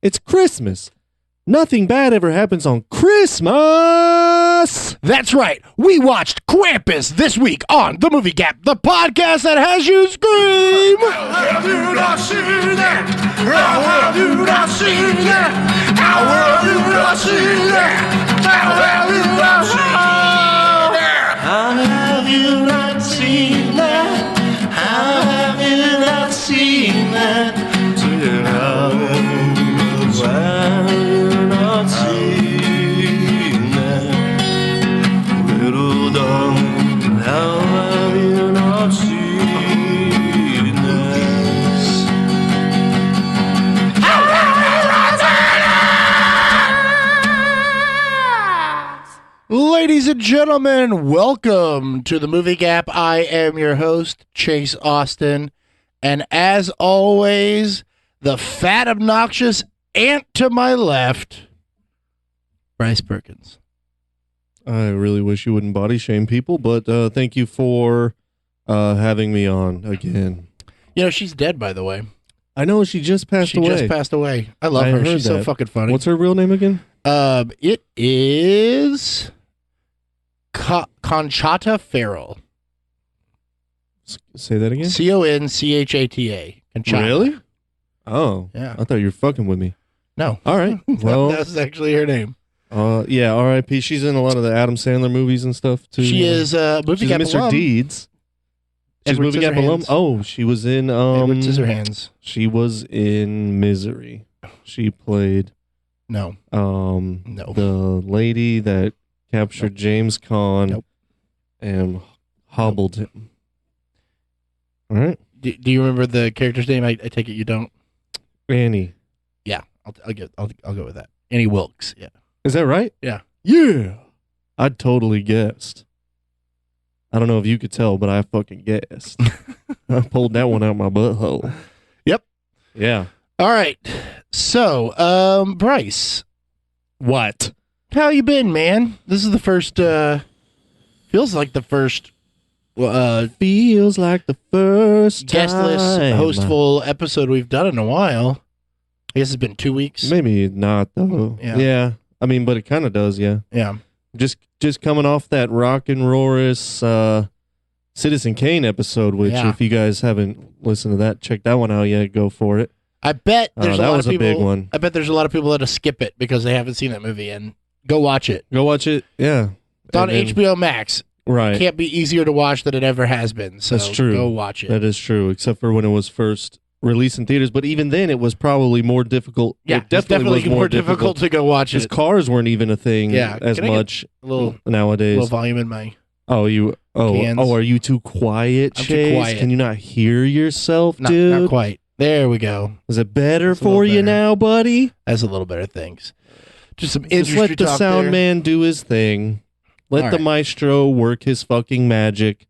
It's Christmas. Nothing bad ever happens on Christmas. That's right. We watched Krampus this week on The Movie Gap, the podcast that has you scream. Have you not seen that? Have you not seen that? How have you not seen that? How have you not seen that? How have you not seen that? How have you not seen that? How have you not seen that? Little darling, how have you not seen this? Ladies and gentlemen, welcome to The Movie Gap. I am your host, Chase Austin. And as always, the fat, obnoxious ant to my left, Bryce Perkins. I really wish you wouldn't body shame people, but thank you for having me on again. You know, she's dead, by the way. I know she just passed away. She just passed away. I love her. She's so fucking funny. What's her real name again? It is Conchata Farrell. Say that again? Conchata. Conchata. Really? Oh. Yeah. I thought you were fucking with me. No. All right. Well, that's actually her name. yeah, R.I.P. She's in a lot of the Adam Sandler movies and stuff, too. She is Movie she's Gap Mr. alum. Deeds. She's Edward Movie Gap alum. Scissorhands. Oh, she was in... Edward Scissorhands. She was in Misery. She played... No. No. The lady that captured James Caan and hobbled him. All right. Do you remember the character's name? I take it you don't. Annie. Yeah, I'll go with that. Annie Wilkes. Yeah. Is that right? Yeah. Yeah. I totally guessed. I don't know if you could tell, but I fucking guessed. I pulled that one out my butthole. Yep. Yeah. All right. So, Bryce. What? How you been, man? This is the first, feels like the first, feels like the first guestless, time. hostful episode we've done in a while. I guess it's been 2 weeks. Maybe not, though. Yeah. I mean, but it kind of does, yeah. Yeah. Just coming off that rock and roarous Citizen Kane episode, which if you guys haven't listened to that, check that one out yet, go for it. I bet there's a lot of people. That was a big one. I bet there's a lot of people that'll skip it because they haven't seen that movie, and go watch it. Go watch it, yeah. It's on HBO Max. Right. It can't be easier to watch than it ever has been. So that's true. Go watch it. That is true, except for when it was first released in theaters. But even then, it was probably more difficult. Yeah, it definitely was more difficult to go watch it. Because cars weren't even a thing as Can I much get a little nowadays. volume in my cans. Are you too quiet, I'm Chase? too quiet. Can you not hear yourself, dude? Not quite. There we go. Is it better for you now, buddy? That's a little better things. Just some Just industry let the talk sound there. man do his thing. Let the maestro work his fucking magic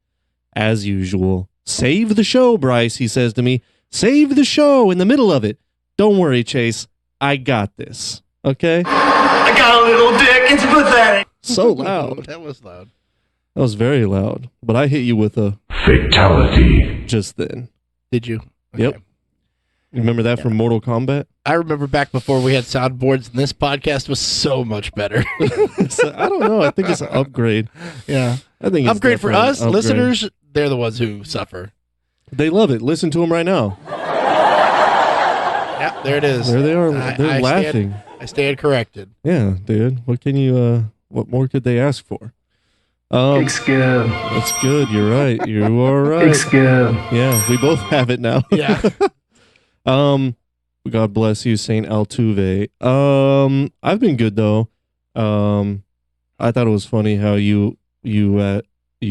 as usual. Save the show, Bryce, he says to me. Save the show in the middle of it. Don't worry, Chase. I got this. Okay? I got a little dick, it's pathetic. So loud. That was loud. That was very loud. But I hit you with a fatality just then. Did you? Okay. Yep. You remember that from Mortal Kombat? I remember back before we had soundboards, and this podcast was so much better. So, I don't know. I think it's an upgrade. Yeah. I think it's upgrade for definitely us, an upgrade. listeners, they're the ones who suffer. They love it. Listen to them right now. Yeah, there it is. There they are. They're laughing. I stand corrected. Yeah, dude. What can you, what more could they ask for? It's good. That's good. You're right. You are right. It's good. Yeah, we both have it now. Yeah. God bless you, Saint Altuve. I've been good though. I thought it was funny how you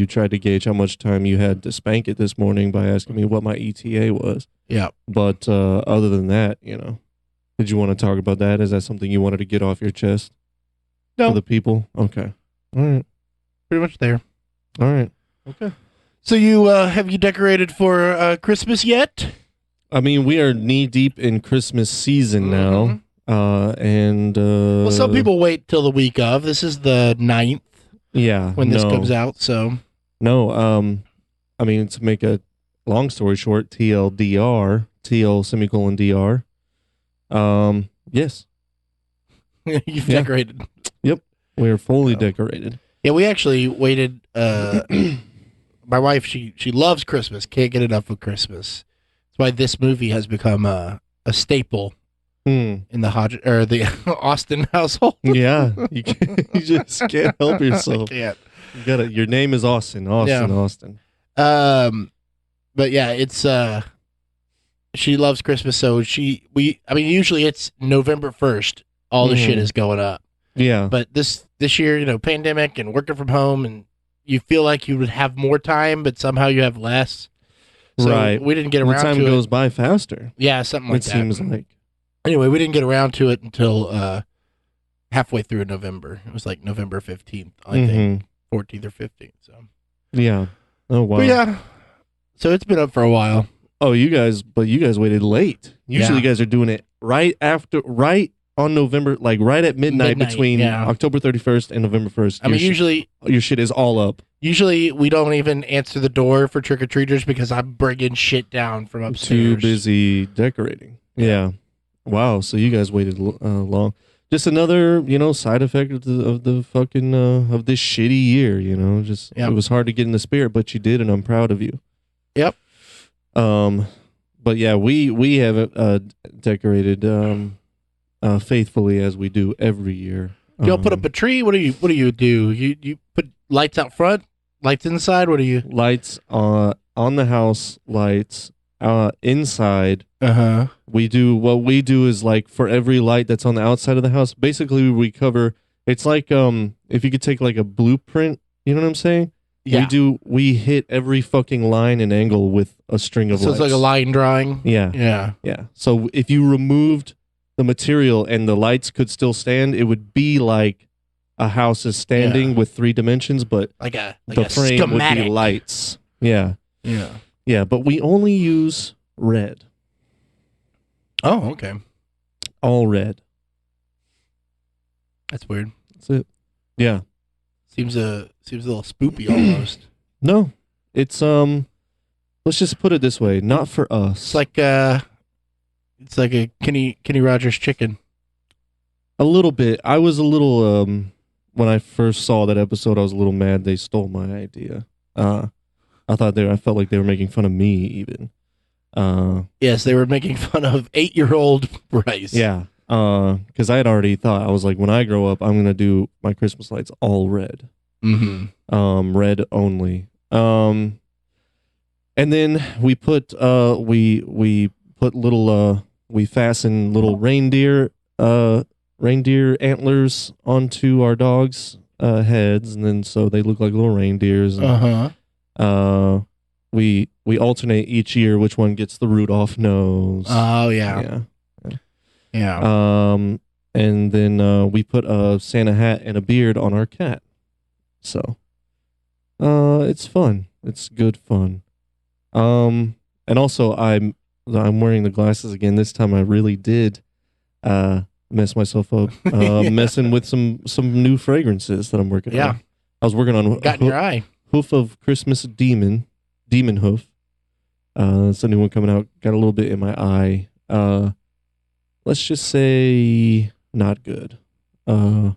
tried to gauge how much time you had to spank it this morning by asking me what my ETA was. Yeah. But other than that, did you want to talk about that? Is that something you wanted to get off your chest? No. For the people? Okay. All right. Pretty much there. All right. Okay. So you have you decorated for Christmas yet? I mean, we are knee deep in Christmas season now. And well, some people wait till the week of. This is the 9th. Yeah. When this comes out, so no. I mean, to make a long story short, TLDR, TL semicolon DR. Yes. You've decorated. Yep. We are fully decorated. Yeah, we actually waited. My wife, she loves Christmas. Can't get enough of Christmas. That's why this movie has become a staple in the Austin household. Yeah, you just can't help yourself. I can't. You gotta. Your name is Austin. Austin. But yeah, it's she loves Christmas, so usually it's November 1st. All the shit is going up. Yeah. But this year, pandemic and working from home, and you feel like you would have more time, but somehow you have less. So right. we didn't get around to it. Time goes by faster. Yeah, something like it that. It seems like. Anyway, we didn't get around to it until halfway through November. It was like November 15th, I think, 14th or 15th. So. Yeah. Oh wow. But yeah. So it's been up for a while. Oh, you guys waited late. Usually you guys are doing it right on November, like right at midnight between October 31st and November 1st. Usually your shit is all up. Usually we don't even answer the door for trick-or-treaters because I'm bringing shit down from upstairs. Too busy decorating. Yeah. Wow. So you guys waited long. Just another, side effect of the fucking of this shitty year. It was hard to get in the spirit, but you did, and I'm proud of you. Yep. But yeah, we have it decorated faithfully as we do every year. Y'all put up a tree. What do you do? You put lights out front, lights inside. What do you? Lights on the house. Lights inside. We do what we do is like for every light that's on the outside of the house. Basically, we cover. It's like if you could take like a blueprint. You know what I'm saying? Yeah. We hit every fucking line and angle with a string of lights. So it's like a line drawing? Yeah. So if you removed the material and the lights could still stand, it would be like a house is standing with 3 dimensions, but the frame schematic. would be lights. Yeah. Yeah, but we only use red. Oh, okay. All red. That's weird. That's it. Yeah. Seems a little spoopy almost. No, it's let's just put it this way, not for us. It's like a Kenny Rogers chicken. A little bit. I was a little when I first saw that episode, I was a little mad they stole my idea. I felt like they were making fun of me even. Yes, they were making fun of 8-year-old Bryce. Yeah. Because I had already thought, I was like, when I grow up, I'm gonna do my Christmas lights all red. Red only. And then we put we put little we fasten little reindeer antlers onto our dogs' heads, and then so they look like little reindeers. We alternate each year which one gets the Rudolph nose. Oh yeah. And then we put a Santa hat and a beard on our cat. So, it's fun. It's good fun. And also I'm wearing the glasses again. This time I really did mess myself up. Messing with some new fragrances that I'm working on. I was working on Got in your eye. Hoof of Christmas Demon Hoof. It's a new one coming out. Got a little bit in my eye. Let's just say not good. I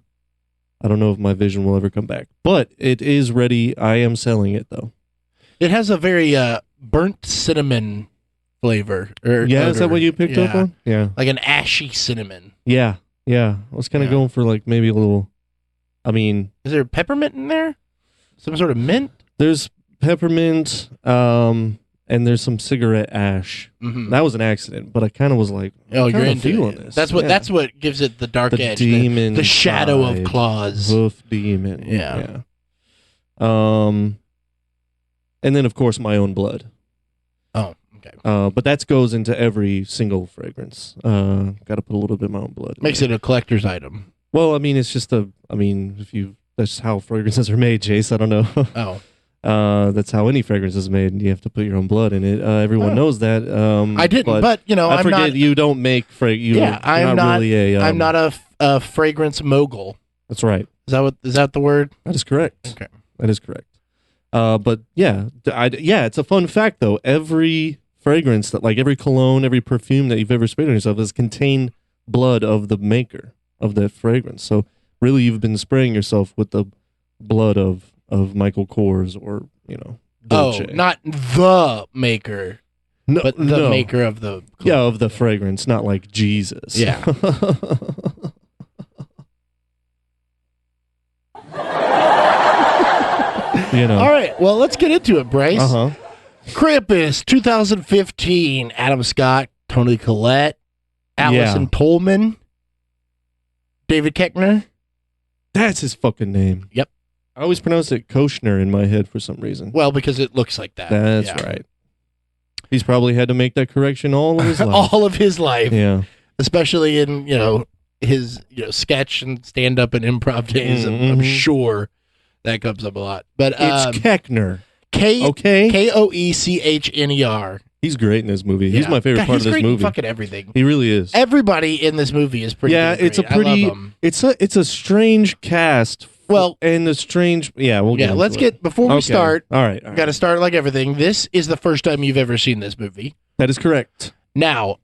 don't know if my vision will ever come back, but it is ready. I am selling it though. It has a very burnt cinnamon flavor. Yeah, is that what you picked up on? Yeah, like an ashy cinnamon. Yeah. I was kind of going for like maybe a little. I mean, is there peppermint in there? Some sort of mint? There's peppermint. And there's some cigarette ash. That was an accident, but I kind of was like, "Oh, you're into feeling it. this." That's what gives it the dark edge, demon, the shadow of claws, hoof demon. Yeah. And then of course my own blood. Oh, okay. But that goes into every single fragrance. Got to put a little bit of my own blood. Makes it a collector's item. Well, I mean, it's just that's how fragrances are made, Chase. I don't know. Oh. That's how any fragrance is made. You have to put your own blood in it. Everyone knows that. I didn't, but I forget you don't make fragrance. I'm not a fragrance mogul. That's right. Is that the word? That is correct. Okay, that is correct. But it's a fun fact though. Every fragrance every cologne, every perfume that you've ever sprayed on yourself has contained blood of the maker of that fragrance. So really, you've been spraying yourself with the blood of Michael Kors or Dolce. Oh, not the maker, but the maker of the of the fragrance, not like Jesus. Yeah. All right, well, let's get into it, Bryce. Krampus, 2015. Adam Scott, Toni Collette, Allison Tolman, David Koechner. That's his fucking name. Yep. I always pronounce it Koechner in my head for some reason. Well, because it looks like that. That's right. He's probably had to make that correction all of his life. All of his life. Yeah. Especially in, his sketch and stand-up and improv days. I'm sure that comes up a lot. But it's Koechner. Koechner. He's great in this movie. He's my favorite part of this movie. Fucking everything. He really is. Everybody in this movie is pretty. Yeah, it's a pretty. It's a strange cast. Well, and the strange. Yeah, we'll get. Yeah, let's get before we start. All right. Got to start like everything. This is the first time you've ever seen this movie. That is correct. Now,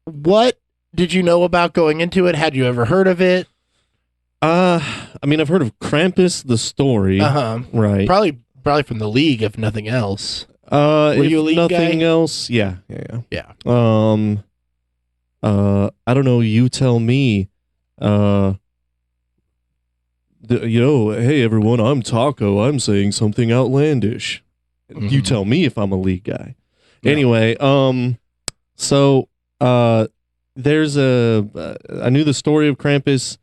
what did you know about going into it? Had you ever heard of it? I mean, I've heard of Krampus, the story. Right. Probably from the League, if nothing else. Were you a League nothing guy? else? Yeah. Yeah. I don't know. You tell me. Hey everyone, I'm Taco. I'm saying something outlandish. You tell me if I'm a League guy. Yeah. Anyway, so there's I knew the story of Krampus.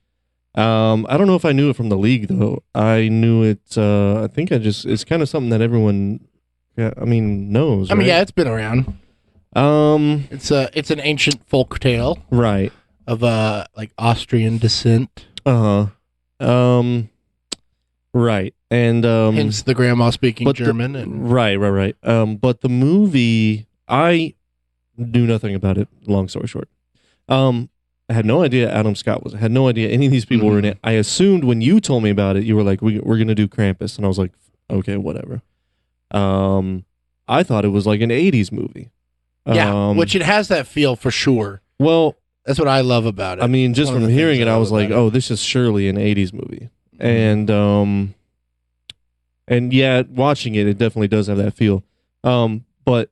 I don't know if I knew it from the League though. I knew it. I think it's kind of something that everyone, knows. I mean, yeah, it's been around. It's an ancient folk tale, right? Of like Austrian descent. Right, and hence the grandma speaking German. And right. But the movie, I knew nothing about it. Long story short, I had no idea Adam Scott was. I had no idea any of these people were in it. I assumed when you told me about it, you were like, we're gonna do Krampus, and I was like, okay, whatever. I thought it was like an 80s movie. Yeah, which it has that feel for sure. Well, that's what I love about it. I mean, just from hearing it, I was like, oh, this is surely an 80s movie. And yeah, watching it, it definitely does have that feel. But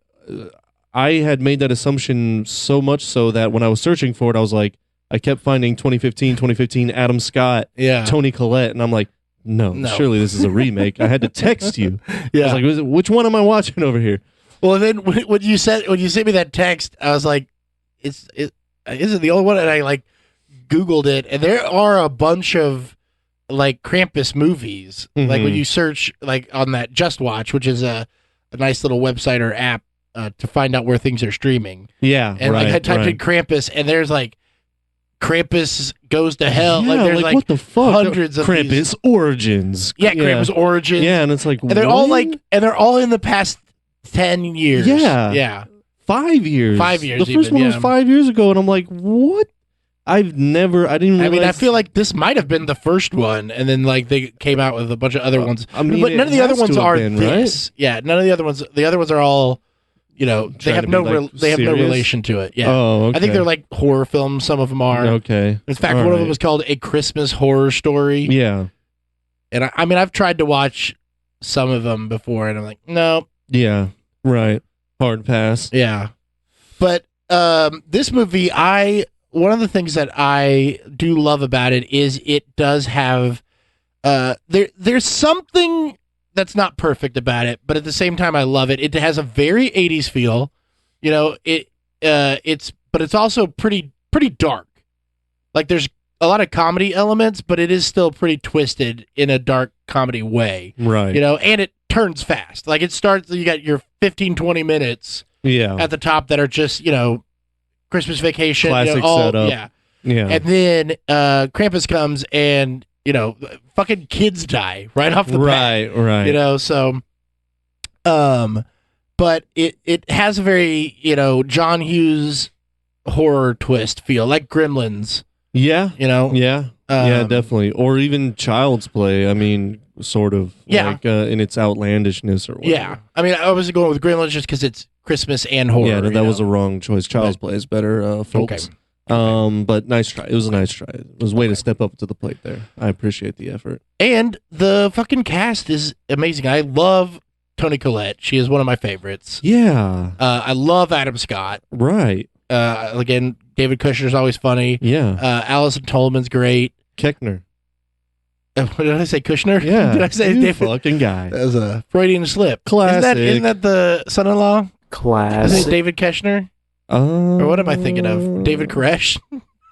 I had made that assumption so much so that when I was searching for it, I was like, I kept finding 2015 Adam Scott, Toni Collette, and I'm like, no, surely this is a remake. I had to text you. Yeah. I was like, which one am I watching over here? Well, then when you sent me that text, I was like, is it the only one? And I like Googled it, and there are a bunch of like Krampus movies. Like when you search like on that Just Watch, which is a nice little website or app to find out where things are streaming. Yeah, and like I typed in Krampus, and there's like Krampus Goes to Hell. Yeah, like there's like what the fuck? Hundreds of Krampus these. Origins. Yeah, Krampus Origins. Yeah, and it's like, and they're all like, and they're all in the past 10 years. Yeah. 5 years. 5 years. The first one was 5 years ago, and I'm like, what? I didn't realize. I mean, I feel like this might have been the first one, and then like they came out with a bunch of other ones. I mean, but none of the other ones are been, this. Right? Yeah, none of the other ones. The other ones are all, they have no relation to it. Yeah. Oh, okay. I think they're like horror films. Some of them are. Okay. In fact, one of them was called A Christmas Horror Story. Yeah. And I mean, I've tried to watch some of them before, and I'm like, no. Yeah. Right. Hard pass. Yeah. But this movie, one of the things that I do love about it is it does have there's something that's not perfect about it, but at the same time I love it. It has a very 80s feel. It's also pretty dark. Like there's a lot of comedy elements, but it is still pretty twisted in a dark comedy way. Right. And it turns fast. Like it starts, you got your 15-20 minutes at the top that are just, Christmas Vacation. Classic setup. Yeah. And then Krampus comes and, fucking kids die right off the bat. Right. So but it has a very, John Hughes horror twist feel, like Gremlins. Yeah. Yeah. Yeah, definitely. Or even Child's Play. I mean, sort of. Yeah. Like in its outlandishness or whatever. Yeah. I mean, I was going with Gremlins just because it's Christmas and horror. Yeah, that was a wrong choice. Child's Play is better, folks. But nice try. It was a nice try. It was a way to step up to the plate there. I appreciate the effort. And the fucking cast is amazing. I love Toni Collette. She is one of my favorites. Yeah. I love Adam Scott. Right. Again, David Kushner's always funny. Yeah. Allison Tolman's great. Keckner. What did I say? Kushner? Yeah. Did I say you David? fucking guy. That was a Freudian slip. Classic. Isn't that the son-in-law? I Classic. think David Kushner. Or what am I thinking of? David Koresh?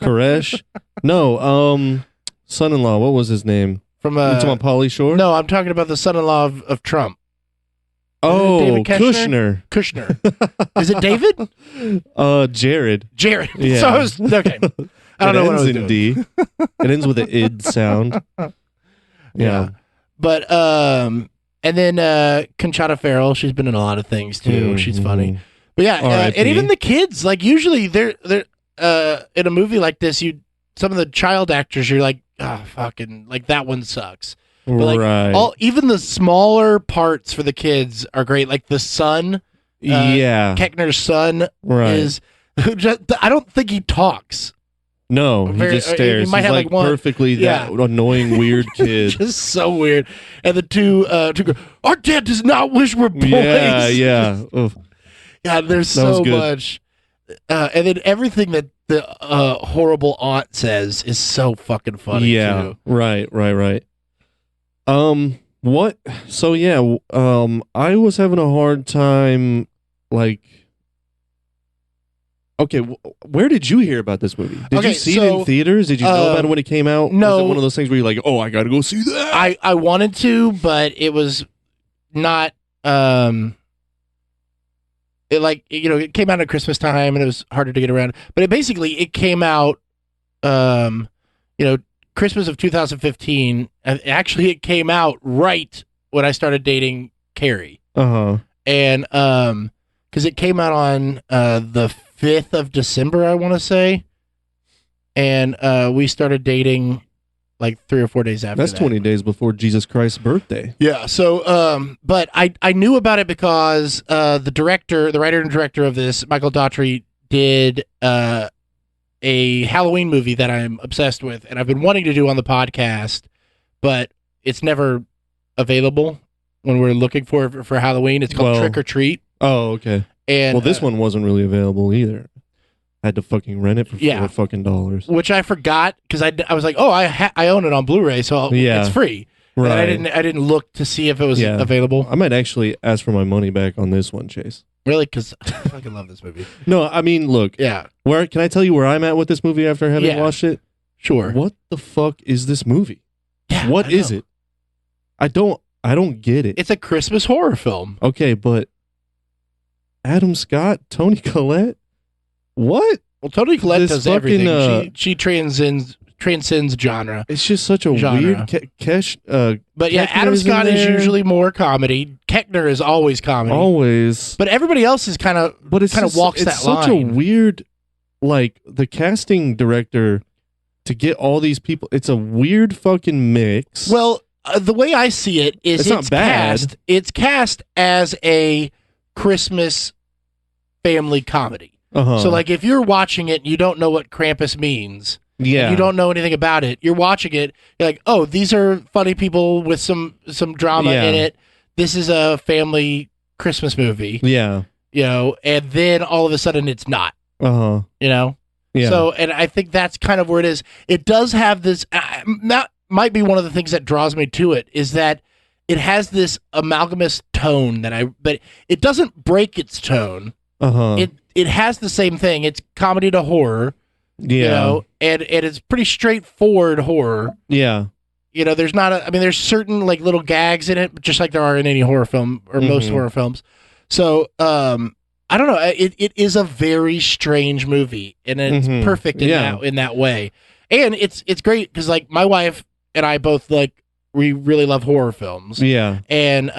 Koresh? No. Son-in-law. What was his name? From You talking about Pauly Shore? No, I'm talking about the son-in-law of Trump. Oh, David Kushner? Kushner. Kushner. Is it David? Jared. Jared. Yeah. So I was okay. I don't know what I was ends in doing. D. It ends with an id sound. Yeah. But and then Conchata Ferrell, she's been in a lot of things too. She's funny. But yeah, R.I.P. and even the kids, like usually they're in a movie like this, some of the child actors, you're like, oh fucking, like that one sucks. But like Right. even the smaller parts for the kids are great. Like the son, Yeah. Keckner's son Right. is. I don't think he talks. No, he Very- just he stares. might He's have, like like, one- perfectly Yeah. that annoying weird kid. Just so weird. And the two go, our dad does not wish we're boys. Yeah, yeah. Ugh. Yeah, there's That was so good. much. And then everything that the horrible aunt says is so fucking funny Yeah. too. Right. What? So yeah. I was having a hard time. Like, okay, where did you hear about this movie? Did Okay, you see it in so, theaters? Did you know about it when it came out? no. Was it one of those things where you're like, oh, I got to go see that? I wanted to, but it was not. It like it came out at Christmas time and it was harder to get around. But it came out, Christmas of 2015. Actually, it came out right when I started dating Carrie. And because it came out on the 5th of December, I want to say, and we started dating like 3 or 4 days after. That's that. 20 days before Jesus Christ's birthday. Yeah. So, but I knew about it because the writer and director of this, Michael Daughtry, did a Halloween movie that I'm obsessed with, and I've been wanting to do on the podcast, but it's never available when we're looking for it for Halloween. It's called Trick or Treat. Oh, okay. And Well, this one wasn't really available either. I had to fucking rent it for Yeah. $4, which I forgot because I was like, oh, I own it on Blu-ray, so Yeah. it's free. Right. And I didn't look to see if it was Yeah. available. I might actually ask for my money back on this one, Chase. Really, because I fucking love this movie. No, I mean, look. Yeah, Where can I tell you where I'm at with this movie after having Yeah. watched it? sure. What the fuck is this movie? Yeah, What I is know. it? I don't get it. It's a Christmas horror film. Okay, but Adam Scott, Toni Collette, what? Well, Toni Collette This does fucking, everything. She transcends genre. It's just such a Genre. weird Kesh. But yeah, Keckner's Adam in Scott is there. usually more comedy. Keckner is always comedy. Always. But everybody else is kind of But it's kind of just- walks it's that such line. a weird, like, the casting director to get all these people. It's a weird fucking mix. Well, the way I see it is It's not bad. It's cast as a Christmas family comedy. So like if you're watching it and you don't know what Krampus means, yeah, you don't know anything about it, you're watching it, you're like, oh, these are funny people with some drama Yeah. in it. This is a family Christmas movie, yeah, and then all of a sudden it's not, yeah. So, and I think that's kind of where it is. It does have this, that might be one of the things that draws me to it, is that it has this amalgamous tone but it doesn't break its tone. It has the same thing. It's comedy to horror, and it's pretty straightforward horror. Yeah. There's not there's certain like little gags in it, just like there are in any horror film or most horror films. So, I don't know. It is a very strange movie, and it's perfect in that way. And it's great because like my wife and I both we really love horror films. Yeah. And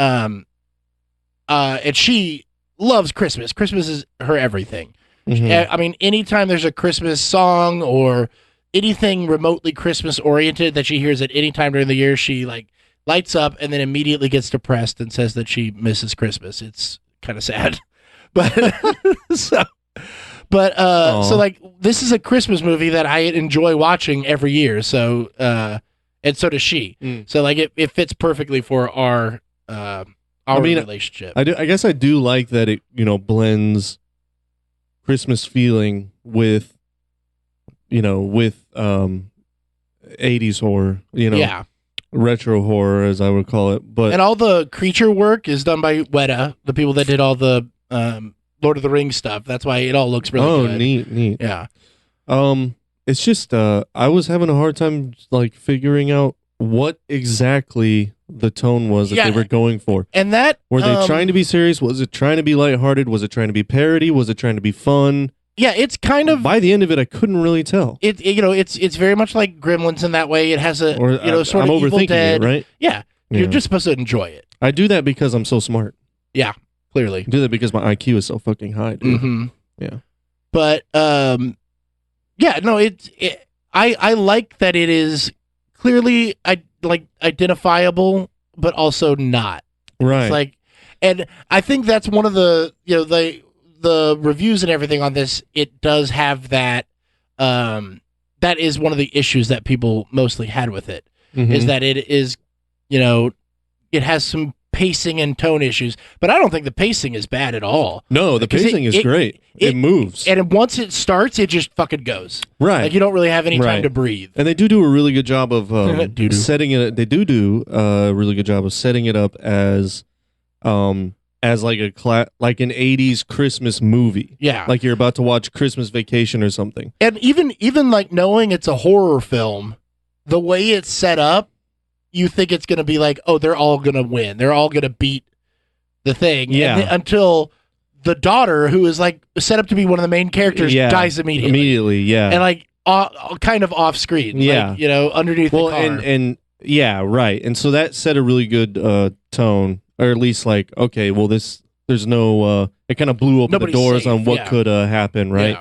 she loves Christmas. Christmas is her everything. I mean, anytime there's a Christmas song or anything remotely Christmas oriented that she hears at any time during the year, she like lights up and then immediately gets depressed and says that she misses Christmas. It's kind of sad, but But Aw. so like this is a Christmas movie that I enjoy watching every year. So and so does she. So like it fits perfectly for our relationship. I guess I do like that it blends Christmas feeling with 80s horror, Yeah. retro horror as I would call it. But And all the creature work is done by Weta, the people that did all the Lord of the Rings stuff. That's why it all looks really good. neat. Yeah. It's just I was having a hard time like figuring out what exactly the tone was that they were going for. And that Were they trying to be serious? Was it trying to be lighthearted? Was it trying to be parody? Was it trying to be fun? Yeah, it's kind of By the end of it, I couldn't really tell. It's very much like Gremlins in that way. It has a sort I'm of Evil overthinking Dead. it, right? Yeah, you're just supposed to enjoy it. I do that because I'm so smart. Yeah, clearly. I do that because my IQ is so fucking high, dude. Mm-hmm. Yeah. But I like that it is clearly identifiable, but also not. Right. It's like, and I think that's one of the the reviews and everything on this. It does have that. That is one of the issues that people mostly had with it. Is that it is, it has some pacing and tone issues, but I don't think the pacing is bad at all. No, the pacing is great. It moves. And once it starts, it just fucking goes. Right. Like you don't really have any time to breathe. And they do a really good job of setting it. They do a really good job of setting it up as like like an 80s Christmas movie. Yeah. Like you're about to watch Christmas Vacation or something. And even like knowing it's a horror film, the way it's set up, you think it's going to be like, oh, they're all going to win. They're all going to beat the thing. Yeah. Until the daughter, who is like set up to be one of the main characters, dies immediately. Yeah. And like kind of off screen. Yeah. Like, underneath the car. and yeah, right. And so that set a really good tone, or at least like, okay, well, there's no, it kind of blew open Nobody's the doors safe. on what could happen, right?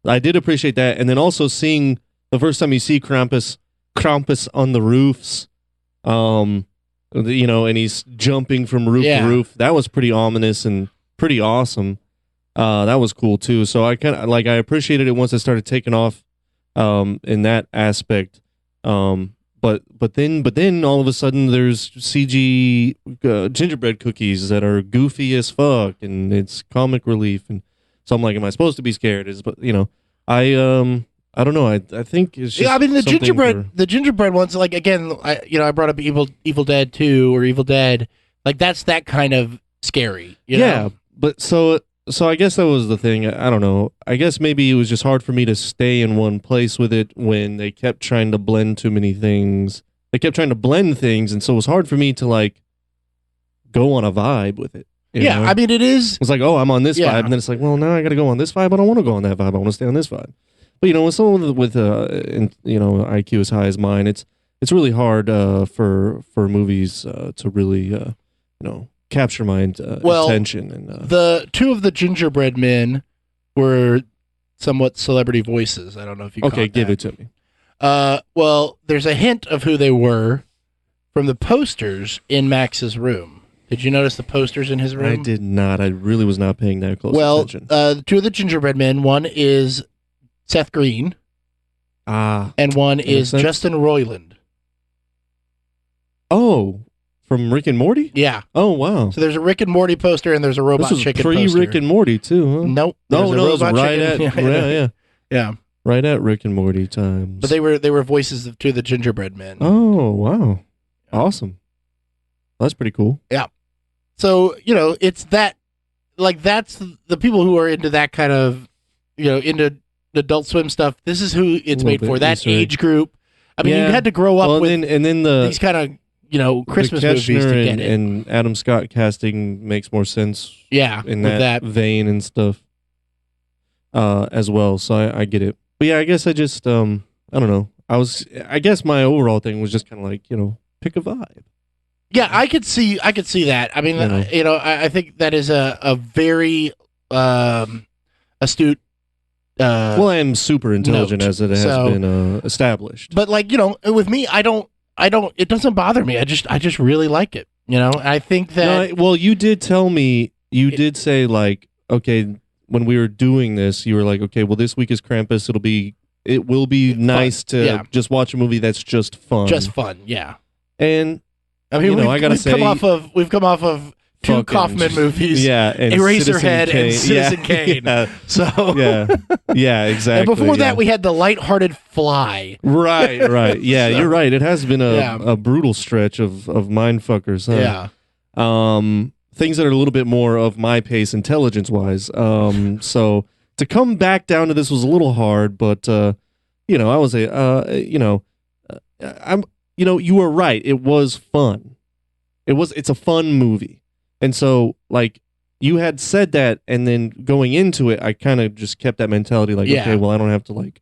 Yeah. I did appreciate that. And then also seeing the first time you see Krampus on the roofs, and he's jumping from roof to roof. That was pretty ominous and pretty awesome. That was cool too. So I kind of I appreciated it once I started taking off in that aspect. But then all of a sudden there's CG gingerbread cookies that are goofy as fuck, and it's comic relief, and so I'm like, am I supposed to be scared? I don't know. I think it's just the gingerbread ones, like, again, I brought up Evil Dead 2 or Evil Dead, like that's that kind of scary. You know? But so I guess that was the thing. I don't know. I guess maybe it was just hard for me to stay in one place with it when they kept trying to blend too many things. They kept trying to blend things, and so it was hard for me to like go on a vibe with it. You know? I mean, it is. It's like, oh, I'm on this vibe, and then it's like, well, now I got to go on this vibe. I don't want to go on that vibe. I want to stay on this vibe. But with someone with IQ as high as mine, it's really hard for movies to really capture my attention. And the two of the gingerbread men were somewhat celebrity voices. I don't know if you give it to me. Well, there's a hint of who they were from the posters in Max's room. Did you notice the posters in his room? I did not. I really was not paying that close attention. The two of the gingerbread men, one is Seth Green, and one is Justin Roiland. Oh, from Rick and Morty? Yeah. Oh, wow. So there's a Rick and Morty poster, and there's a Robot Chicken poster. This was pre-Rick and Morty, too, huh? Nope. No, it was right Chicken. at... Yeah. Right at Rick and Morty times. But they were voices of two of the gingerbread men. Oh, wow. Awesome. That's pretty cool. Yeah. So, it's that, like, that's the people who are into that kind of, into Adult Swim stuff. This is who it's made for, that age group. I mean, you had to grow up with these kind of, Christmas movies to get it. And Adam Scott casting makes more sense. Yeah. In that vein and stuff as well. So I get it. But yeah, I guess I just, I don't know. I guess my overall thing was just kind of like, pick a vibe. Yeah, I could see that. I mean, I think that is a very astute. Well, I am super intelligent as it has been established. But like, with me, I don't. It doesn't bother me. I just really like it. I think that. No, well, you did tell me. You did say like, okay, when we were doing this, you were like, okay, well, this week is Krampus. It will be nice to just watch a movie that's just fun. Just fun, yeah. And I mean, I gotta say, we've come off of two Kaufman movies, and Eraserhead and Citizen Kane. Yeah. So yeah, exactly. And before that, we had the lighthearted Fly. Right. Yeah, so, you're right. It has been a brutal stretch of mindfuckers. Huh? Yeah. Things that are a little bit more of my pace, intelligence wise. So to come back down to this was a little hard, but I was you were right. It was fun. It's a fun movie. And so, like, you had said that, and then going into it, I kind of just kept that mentality, like, okay, well, I don't have to, like,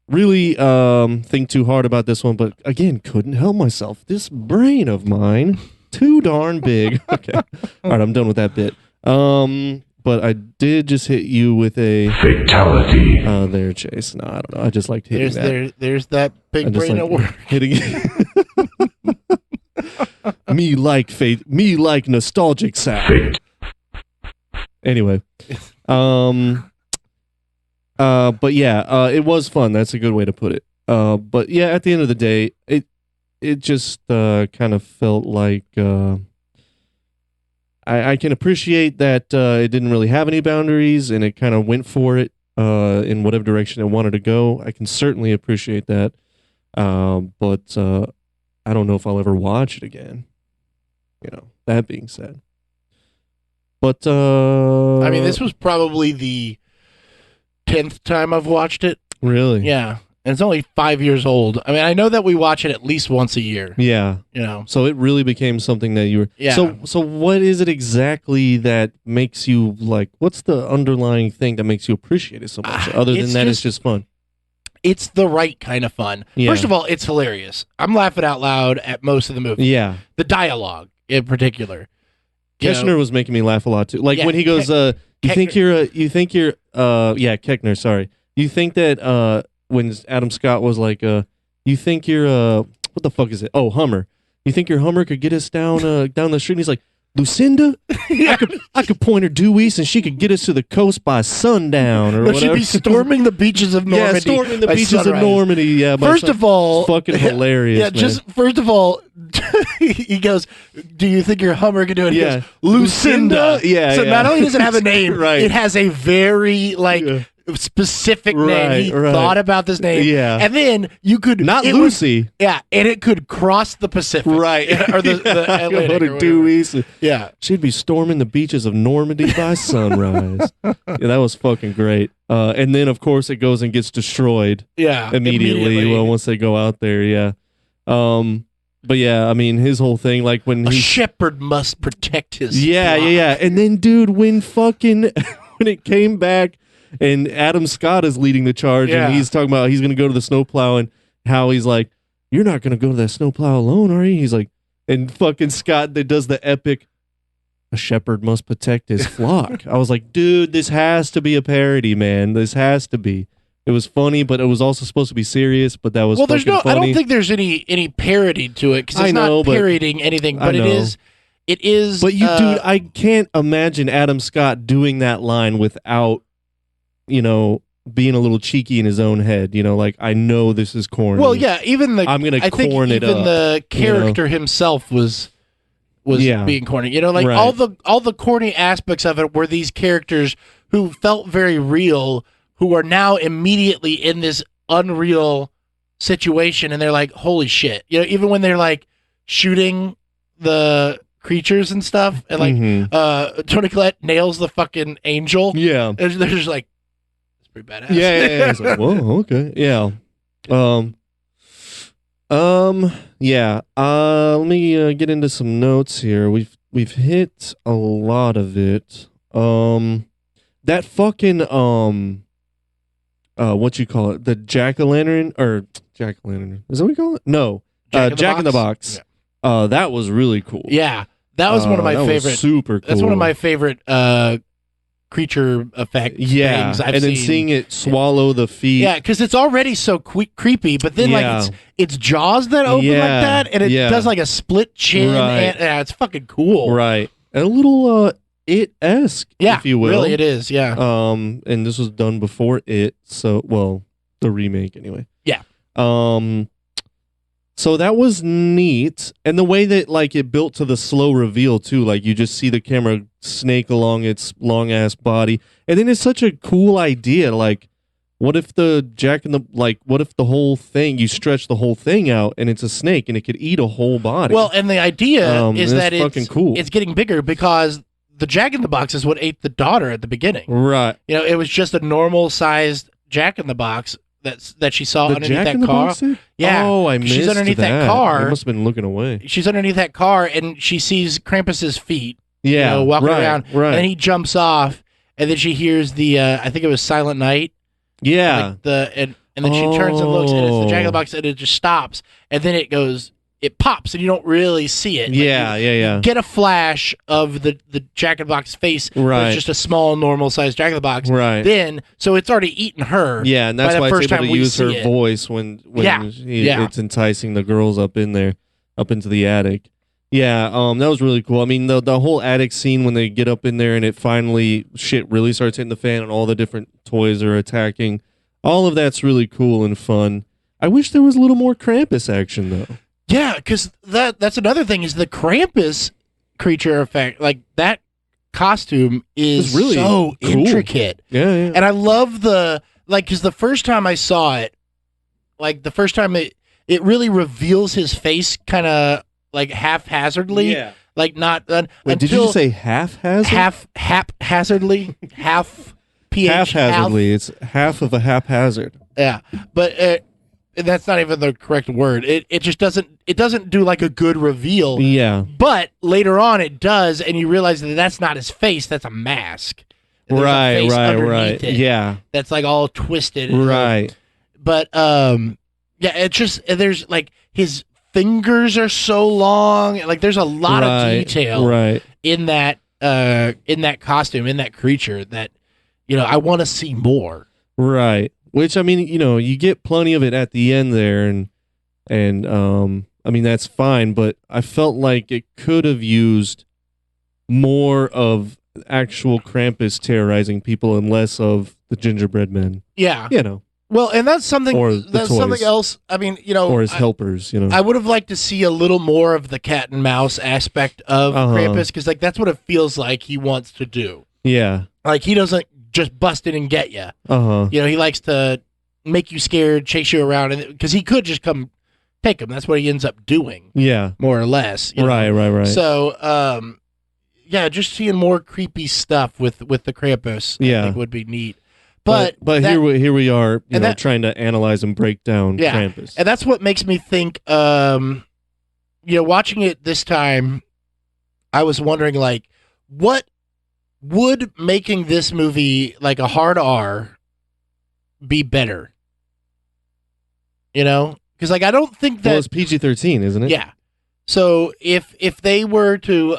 really think too hard about this one, but, again, couldn't help myself. This brain of mine, too darn big. Okay. All right, I'm done with that bit. But I did just hit you with a... fatality. There, Chase. No, I don't know. I just liked hitting that. There's that big brain at work. Hitting me like nostalgic sound. Anyway, but yeah, it was fun. That's a good way to put it. But yeah, at the end of the day, it just kind of felt like I can appreciate that it didn't really have any boundaries and it kind of went for it in whatever direction it wanted to go. I can certainly appreciate that, but I don't know if I'll ever watch it again. That being said. But I mean, this was probably the 10th time I've watched it. Really? Yeah. And it's only 5 years old. I mean, I know that we watch it at least once a year. Yeah. So it really became something that you were... Yeah. So what is it exactly that makes you, like, what's the underlying thing that makes you appreciate it so much? Other than that, it's just fun. It's the right kind of fun. Yeah. First of all, it's hilarious. I'm laughing out loud at most of the movie. Yeah. The dialogue, in particular. Keckner was making me laugh a lot, too. Like, when he goes, you think you're, Keckner, sorry. You think that, when Adam Scott was like, you think you're, what the fuck is it? Oh, Hummer. You think your Hummer could get us down the street? And he's like, Lucinda? I could point her due east and she could get us to the coast by sundown or whatever. She'd be storming the beaches of Normandy. Yeah, storming the beaches of Normandy. Yeah, first of all, fucking hilarious. Yeah, just first of all, he goes, "Do you think your Hummer can do it?" He goes, Lucinda. Yeah. So not only does it have a name, right. It has a very specific name. He thought about this name. Yeah. And then you could not Lucy. And it could cross the Pacific. Right. Or the Atlantic. Or due east. Yeah. She'd be storming the beaches of Normandy by sunrise. Yeah, that was fucking great. And then of course it goes and gets destroyed. Yeah. Immediately. Well, once they go out there, yeah. But yeah, I mean his whole thing, like when a shepherd must protect his flock. Yeah. And then dude, when it came back and Adam Scott is leading the charge, and he's talking about he's going to go to the snowplow, and how he's like, "You're not going to go to that snowplow alone, are you?" He's like, and fucking Scott that does the epic, "A shepherd must protect his flock." I was like, dude, this has to be a parody, man. This has to be. It was funny, but it was also supposed to be serious. But that was there's no. Funny. I don't think there's any parody to it because it's not parodying anything. But it is. It is. But dude, I can't imagine Adam Scott doing that line without, being a little cheeky in his own head, like, I know this is corny. Well, yeah, even I'm going to corn it up. Even the character himself was being corny. All the corny aspects of it were these characters who felt very real, who are now immediately in this unreal situation, and they're like, holy shit. Even when they're like shooting the creatures and stuff, and like Tony Collette nails the fucking angel. Yeah. And they're just like, pretty badass. Yeah. It's like, whoa, okay. Yeah. Yeah. Let me get into some notes here. We've hit a lot of it. That fucking what you call it? The jack-o'-lantern is that what you call it? No. Jack in the Box. Yeah. That was really cool. Yeah. That was one of my favorite. Super cool. That's one of my favorite creature effect things I've seen. And then seeing it swallow the feet. Yeah, because it's already so creepy, but then like it's jaws that open like that, and it does like a split chin. Right. And, it's fucking cool. Right. And a little It-esque, Yeah, if you will. really, it is. Yeah. And this was done before It, so the remake anyway. Yeah. So that was neat, and the way that like it built to the slow reveal too, like you just see the camera snake along its long ass body, and then it's such a cool idea. Like, what if the what if the whole thing, you stretch the whole thing out and it's a snake and it could eat a whole body? Well, and the idea is that fucking cool. It's getting bigger because the Jack in the Box is what ate the daughter at the beginning. Right. You know, it was just a normal sized Jack in the Box that she saw The underneath Jack that in the car. Box thing? Yeah. Oh, I missed She's underneath that I car. must have been looking away. She's underneath that car and she sees Krampus's feet. Yeah, walking right, around. right. And then he jumps off, and then she hears the I think it was Silent Night. Yeah. Like and then she turns and looks, and it's the Jack in the Box, and it just stops, and then it pops, and you don't really see it. Yeah, you get a flash of the Jack in the Box face. Right. It's just a small, normal sized Jack in the Box. Right. Then, so it's already eaten her. Yeah, and that's by the why first it's able time to we use her see it. voice when Yeah. it's enticing the girls up in there, up into the attic. Yeah, that was really cool. I mean, the whole attic scene when they get up in there and it finally shit really starts hitting the fan and all the different toys are attacking. All of that's really cool and fun. I wish there was a little more Krampus action though. Yeah, because that's another thing is the Krampus creature effect. Like that costume is really so cool. intricate. Yeah. And I love because the first time I saw it, like the first time it really reveals his face kind of like haphazardly. Yeah. Like not Wait, until did you say haphazard? haphazardly half ph Haphazardly. It's half of a haphazard. yeah, but that's not even the correct word. It just doesn't do like a good reveal. Yeah. But later on it does, and you realize that that's not his face, that's a mask. And there's a Right. face underneath it Yeah. that's like all twisted. Right. But yeah, it's just there's like his fingers are so long. Like there's a lot of detail in that costume, in that creature that I want to see more. Right. Which, I mean, you get plenty of it at the end there, and I mean, that's fine, but I felt like it could have used more of actual Krampus terrorizing people and less of the gingerbread men. Yeah. Well, and that's something something else. I mean, or his helpers, I would have liked to see a little more of the cat and mouse aspect of Krampus, because like that's what it feels like he wants to do. Yeah. Like he doesn't just bust in and get you. He likes to make you scared, chase you around, and because he could just come take him. That's what he ends up doing. Yeah. More or less. Right. So, yeah, just seeing more creepy stuff with the Krampus, I think would be neat. But here we are, trying to analyze and break down Krampus. And that's what makes me think, watching it this time, I was wondering, like, what would making this movie like a hard R be better? Because like I don't think that it's PG-13, isn't it? Yeah. So if they were to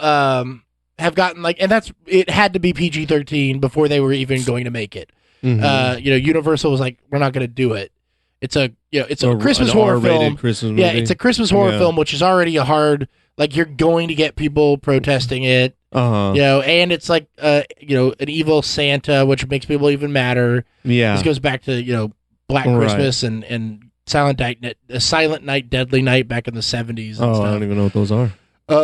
have gotten like, and it had to be PG-13 before they were even going to make it. Mm-hmm. Universal was like, we're not going to do it. It's a Christmas horror film. Christmas movie. Yeah, it's a Christmas horror film, which is already a hard. Like you're going to get people protesting it. And it's like an evil Santa, which makes people even madder. Yeah, this goes back to Black Christmas and Silent Night, Deadly Night back in the 70s. And stuff. I don't even know what those are.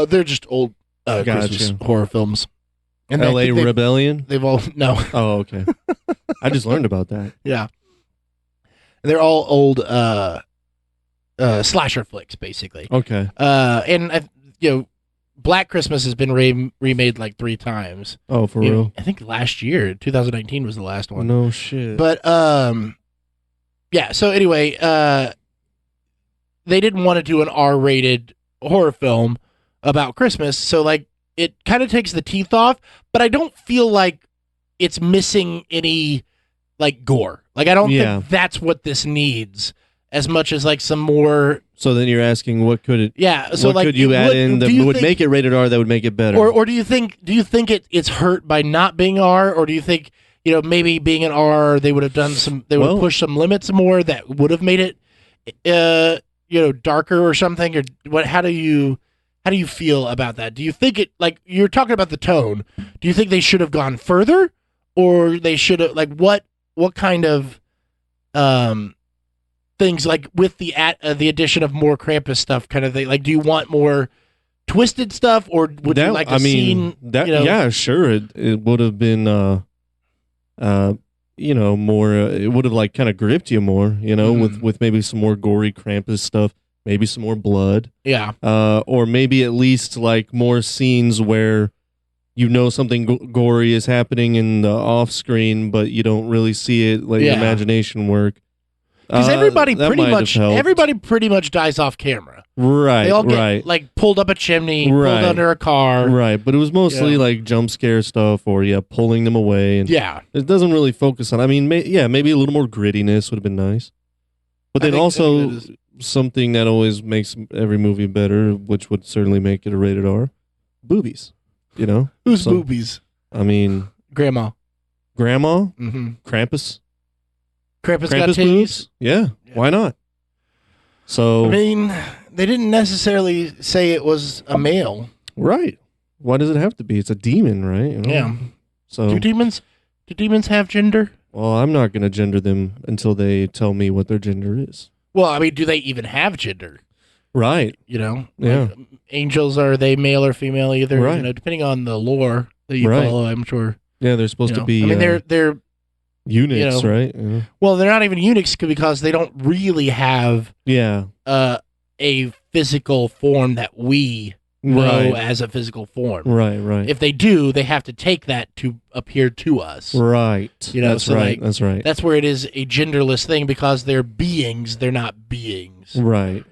They're just old Christmas horror films. And L.A. Rebellion. They've all no. Oh, okay. I just learned about that. Yeah, they're all old slasher flicks, basically. Okay. And Black Christmas has been remade like 3 times. Oh, for real? I think last year, 2019 was the last one. No shit. But yeah. So anyway, they didn't want to do an R-rated horror film about Christmas, so like it kind of takes the teeth off. But I don't feel like it's missing any like gore. Like I don't think that's what this needs as much as like some more. So then you're asking, what could it? Yeah. So what like, could you add in that would make it rated R? That would make it better. Or do you think it's hurt by not being R? Or do you think maybe being an R they would have done some? They would have pushed some limits more that would have made it darker or something? Or what? How do you How do you feel about that? Do you think it, like, you're talking about the tone, do you think they should have gone further, or they should have, like, what kind of things, like, with the addition of more Krampus stuff kind of thing, like, do you want more twisted stuff, or would you like a scene? That, yeah, sure. It would have been, more. It would have like kind of gripped you more, with maybe some more gory Krampus stuff, maybe some more blood, yeah, or maybe at least like more scenes where something gory is happening in the off screen, but you don't really see it. Let your imagination work. Because everybody pretty much dies off camera. Right, they all get like pulled up a chimney, pulled under a car. Right, but it was mostly like jump scare stuff or pulling them away. And it doesn't really focus on. I mean, maybe a little more grittiness would have been nice. But then also something that always makes every movie better, which would certainly make it a rated R, boobies. Who's boobies? I mean, Grandma, Krampus. Krampus got titties? Boobs? Yeah, why not? So I mean, they didn't necessarily say it was a male. Right. Why does it have to be? It's a demon, right? Yeah. So do demons have gender? Well, I'm not going to gender them until they tell me what their gender is. Well, I mean, do they even have gender? Right. Yeah. Like, angels, are they male or female either? Right. Depending on the lore that you follow, I'm sure. Yeah, they're supposed to be. I mean, they're eunuchs, right? Yeah. Well, they're not even eunuchs because they don't really have a physical form that we know as a physical form. Right. If they do, they have to take that to appear to us. Right. That's right. That's right. That's where it is a genderless thing because they're beings. They're not beings. Right.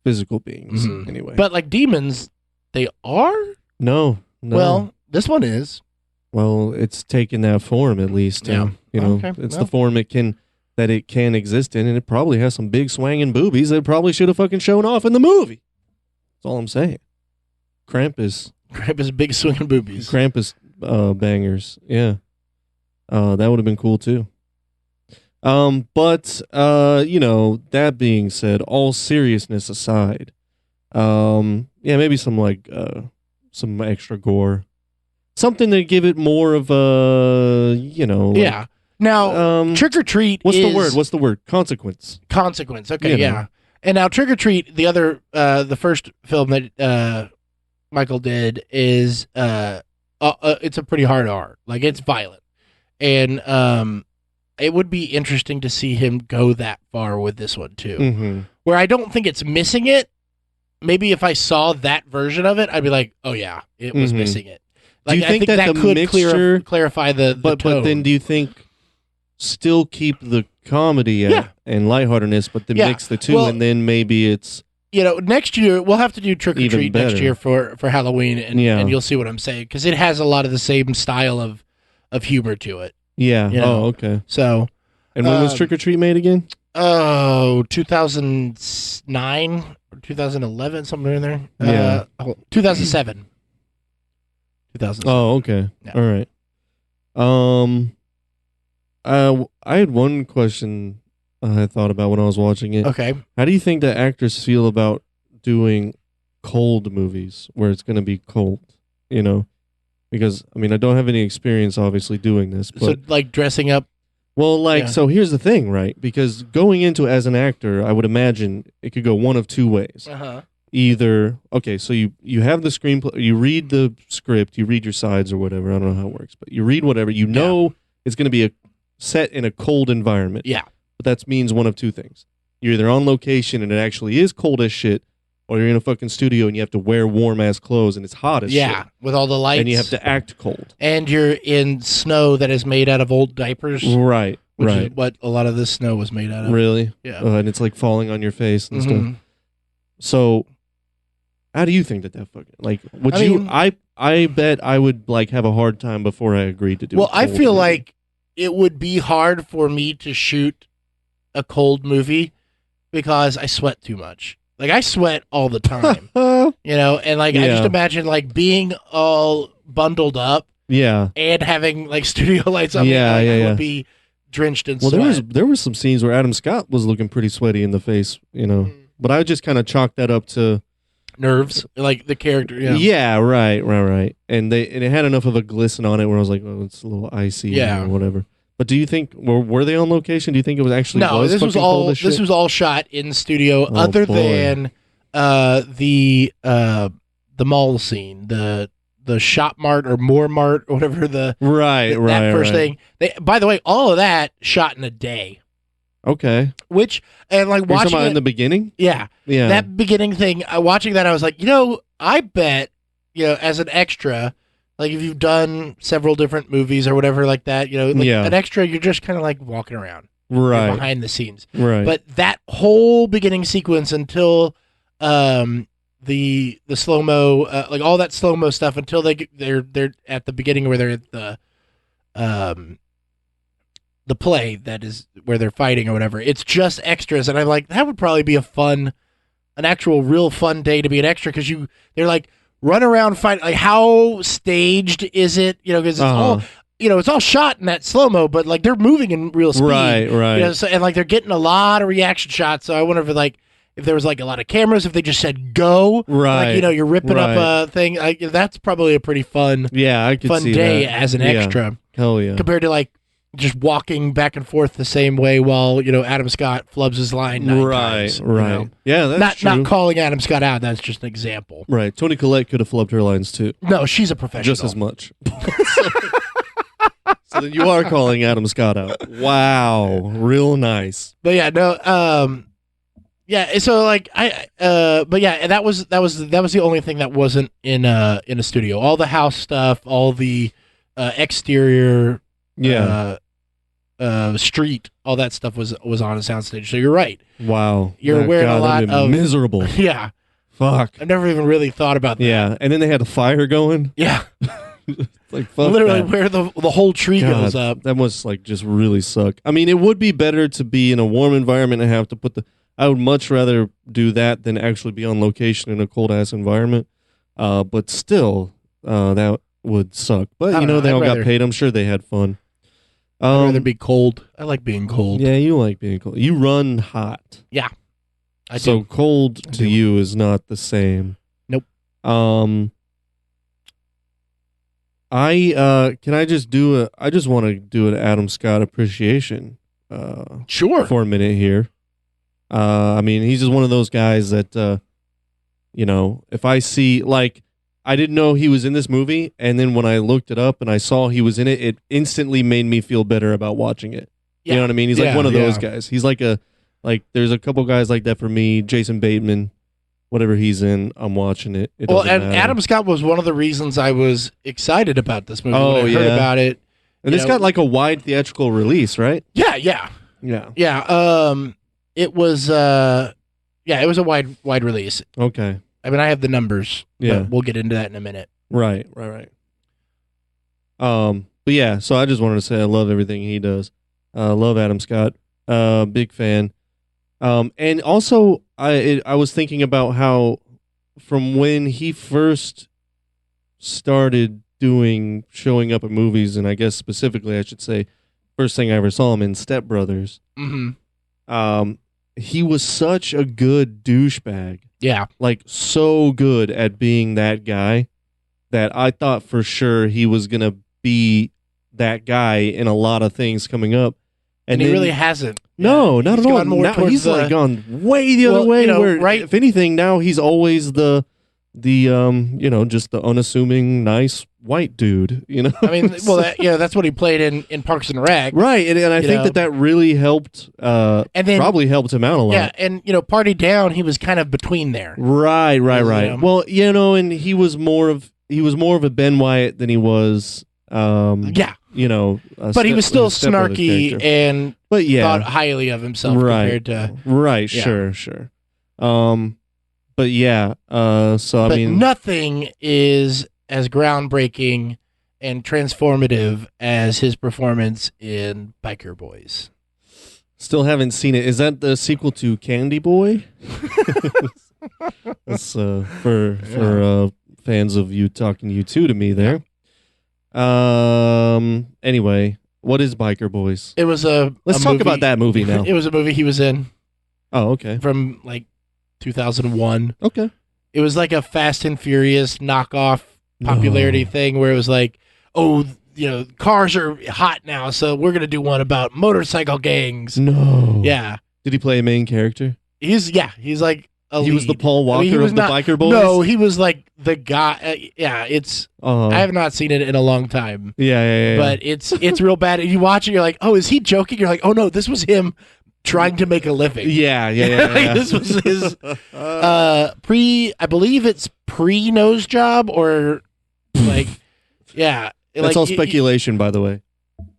Physical beings, anyway. But like demons, they are? No. Well, this one is. Well, it's taken that form at least. Yeah. It's the form it can exist in, and it probably has some big swanging boobies that probably should have fucking shown off in the movie. That's all I'm saying. Krampus, big swinging boobies. Krampus bangers. Yeah. That would have been cool too. But that being said, all seriousness aside, maybe some some extra gore. Something to give it more of a, Now, Trick or Treat What's the word? Consequence. Consequence. Okay, yeah. And now Trick or Treat, the other, the first film that Michael did is, it's a pretty hard R. Like, it's violent. And it would be interesting to see him go that far with this one, too. Mm-hmm. Where I don't think it's missing it. Maybe if I saw that version of it, I'd be like, oh, yeah, it was missing it. Like, do you think that could mixture clarify the tone? But then do you think still keep the comedy and lightheartedness, but then mix the two, and then maybe it's next year we'll have to do Trick or Treat next year for Halloween, and you'll see what I'm saying because it has a lot of the same style of humor to it. Yeah. Oh, okay. So, and when was Trick or Treat made again? Oh, 2009 or 2011, somewhere in there. 2007. 2007. Oh, okay. Yeah. All right. I had one question I thought about when I was watching it. Okay. How do you think the actors feel about doing cold movies where it's going to be cold? Because I mean, I don't have any experience obviously doing this, but so like dressing up. Well, so here's the thing, right? Because going into as an actor, I would imagine it could go one of two ways. Either, so you have the screenplay, you read the script, you read your sides or whatever. I don't know how it works, but you read whatever. It's going to be set in a cold environment. Yeah. But that means one of two things. You're either on location and it actually is cold as shit, or you're in a fucking studio and you have to wear warm-ass clothes and it's hot as shit. Yeah, with all the lights. And you have to act cold. And you're in snow that is made out of old diapers. Right, which is what a lot of this snow was made out of. Really? Yeah. And it's like falling on your face and stuff. So, how do you think that fucking, like, would I bet I would, like, have a hard time before I agreed to do it. Well, I feel like it would be hard for me to shoot a cold movie because I sweat too much. Like, I sweat all the time, and like, I just imagine like being all bundled up and having like studio lights on I would be drenched in sweat. There were some scenes where Adam Scott was looking pretty sweaty in the face, but I just kind of chalked that up to nerves, like the character. Yeah, right. And it had enough of a glisten on it where I was like, oh, it's a little icy or whatever. But do you think were they on location? Do you think it was actually no? This was all shot in the studio. Oh, other boy. than the mall scene, the shop mart or more mart or whatever that first thing. By the way, all of that shot in a day. Okay. Which and like You're watching talking about it, in the beginning. yeah, that beginning thing. Watching that, I was like, I bet as an extra. Like if you've done several different movies or whatever like that, an extra, you're just kind of like walking around, right, behind the scenes, right. But that whole beginning sequence until the slow mo, like all that slow mo stuff until they're at the beginning where they're at the play that is where they're fighting or whatever. It's just extras, and I'm like, that would probably be an actual real fun day to be an extra because they're like. Run around fight. Like how staged is it? Because it's all it's all shot in that slow mo, but like they're moving in real speed. Right. So, and like they're getting a lot of reaction shots. So I wonder if there was like a lot of cameras. If they just said go, right? Like you're ripping up a thing. That's probably a pretty fun. Yeah, I could fun see day that. as an extra. Hell yeah. Compared to like just walking back and forth the same way while Adam Scott flubs his line 9 times. Right. Yeah, that's true. Not calling Adam Scott out. That's just an example. Right. Toni Collette could have flubbed her lines too. No, she's a professional. Just as much. So then you are calling Adam Scott out. Wow. Real nice. But yeah, no. Yeah. So like but yeah, and that was the only thing that wasn't in a studio. All the house stuff, all the exterior. Yeah. Street, all that stuff was on a soundstage. So you're right. Wow. You're wearing a lot of miserable. Yeah. Fuck. I've never even really thought about that. Yeah. And then they had a fire going. Yeah. It's like fuck literally that. where the whole tree goes up. That must like just really suck. I mean, it would be better to be in a warm environment and have to I would much rather do that than actually be on location in a cold ass environment. But still, that would suck. But they all got paid. I'm sure they had fun. I'd rather be cold. I like being cold. Yeah, you like being cold. You run hot. Yeah. So cold to you is not the same. Nope. I just want to do an Adam Scott appreciation. Sure. For a minute here. I mean, he's just one of those guys that if I see like I didn't know he was in this movie, and then when I looked it up and I saw he was in it, it instantly made me feel better about watching it. Yeah. You know what I mean? He's like one of those guys. He's like there's a couple guys like that for me. Jason Bateman, whatever he's in, I'm watching it. It doesn't matter. Adam Scott was one of the reasons I was excited about this movie when I heard about it. And it's got like a wide theatrical release, right? Yeah. It was it was a wide release. Okay. I mean, I have the numbers. Yeah, but we'll get into that in a minute. Right. But yeah, so I just wanted to say I love everything he does. Love Adam Scott. Big fan. And also, I was thinking about how from when he first started showing up at movies, and I guess specifically I should say, first thing I ever saw him in Step Brothers. Mm-hmm. He was such a good douchebag. Yeah. Like so good at being that guy that I thought for sure he was going to be that guy in a lot of things coming up. And he really hasn't. No, not at all. Now he's like gone way the other way. Where, if anything, now he's always the just the unassuming, nice white dude. I mean, that's what he played in Parks and Rec, right? And I think that really helped. And then probably helped him out a lot. Yeah, and Party Down, he was kind of between there. Right. Well, and he was more of a Ben Wyatt than he was. But he was still snarky and thought highly of himself compared to sure. But yeah, I mean, nothing is as groundbreaking and transformative as his performance in Biker Boys. Still haven't seen it. Is that the sequel to Candy Boy? That's for fans of you talking U2 to me there. Anyway, what is Biker Boys? It was Let's talk about that movie now. It was a movie he was in. Oh, okay. From like 2001. Okay. It was like a Fast and Furious knockoff popularity thing where it was like, oh, cars are hot now, so we're gonna do one about motorcycle gangs. No. Yeah. Did he play a main character? He's like a He was the lead. Paul Walker of the Biker Boys? No, he was like the guy. It's. Uh-huh. I have not seen it in a long time. Yeah. But it's real bad. And you watch it, you're like, oh, is he joking? You're like, oh no, this was him trying to make a living. Yeah. Like, this was his I believe it's pre-nose job or like, yeah. That's like, all speculation, by the way.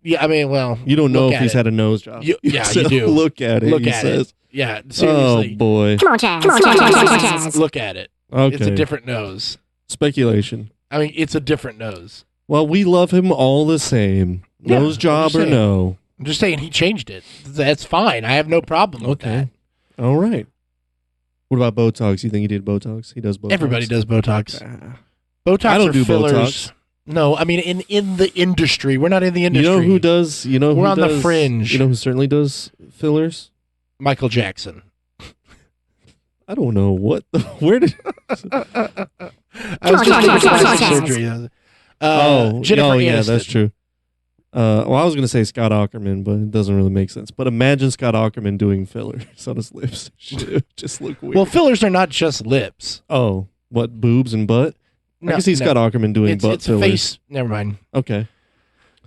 Yeah, I mean, well, you don't know if he's it. had a nose job. You do. Look at it. Look he at says. it. Yeah, seriously. Oh boy. Come on, Chaz. Look at it. Okay. It's a different nose. Speculation. I mean, it's a different nose. Well, we love him all the same. Yeah, Nose job or saying. no. I'm just saying he changed it. That's fine. I have no problem with that. All right. What about Botox? You think he did Botox? He does Botox. Everybody does Botox. Botox I don't or do fillers. Botox. No, I mean in the industry. We're not in the industry. You know who does? You know We're who on does, the fringe. You know who certainly does fillers? Michael Jackson. I don't know what. Where did? I was just thinking plastic surgery. Jennifer yeah, Aniston. that's true. Well, I was going to say Scott Aukerman, but it doesn't really make sense. But imagine Scott Aukerman doing fillers on his lips. Shit, just look weird. Well, fillers are not just lips. Oh, what, boobs and butt? No, I can see Scott Aukerman doing butt it's fillers. face. Never mind. Okay.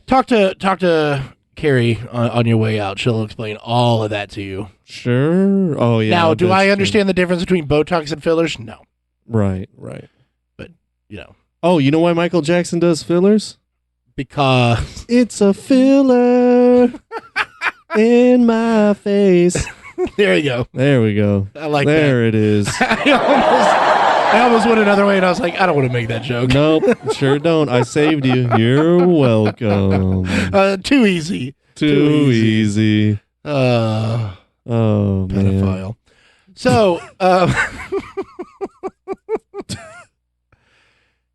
Talk to Carrie on your way out. She'll explain all of that to you. Sure. Oh, yeah. Now, do that's I true. understand the difference between Botox and fillers? No. Right. But, Oh, you know why Michael Jackson does fillers? because It's a filler in my face. there you go. There we go. I like there it is. that. I almost went another way, and I was like, I don't want to make that joke. Nope, sure don't. I saved you. You're welcome. Too easy. Too easy. Uh, Oh, man. pedophile. So,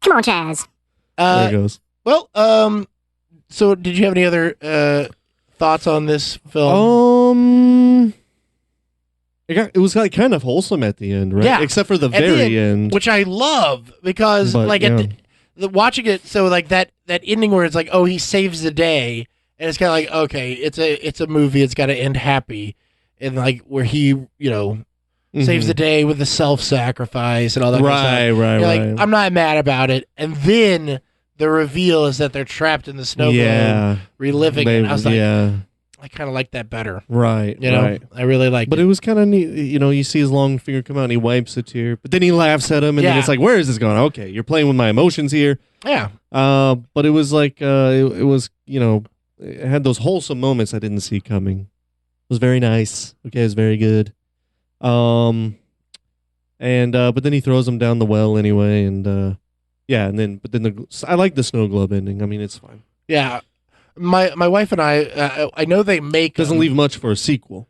Come on, Chaz. There it goes. well, so did you have any other thoughts on this film? It was like kind of wholesome at the end, right? Yeah. Except for the At the very end. Which I love because, But, like, yeah. at the watching it, so like that ending where it's like, oh, he saves the day, and it's kind of like, okay, it's a movie, it's got to end happy, and like where he, saves the day with the self-sacrifice and all that. kind of stuff. Right. You're like, I'm not mad about it, and then the reveal is that they're trapped in the snow globe, reliving it. I was like, I kind of like that better. Right. Right. I really like But it. it was kind of neat. You see his long finger come out and he wipes a tear, but then he laughs at him, and then Yeah. it's like, where is this going? Okay, you're playing with my emotions here. Yeah. But it was like, it was, it had those wholesome moments I didn't see coming. It was very nice. Okay, it was very good. But then he throws him down the well anyway, and I like the snow globe ending. I mean, it's fine. Yeah. My wife and I know they make Doesn't leave much for a sequel.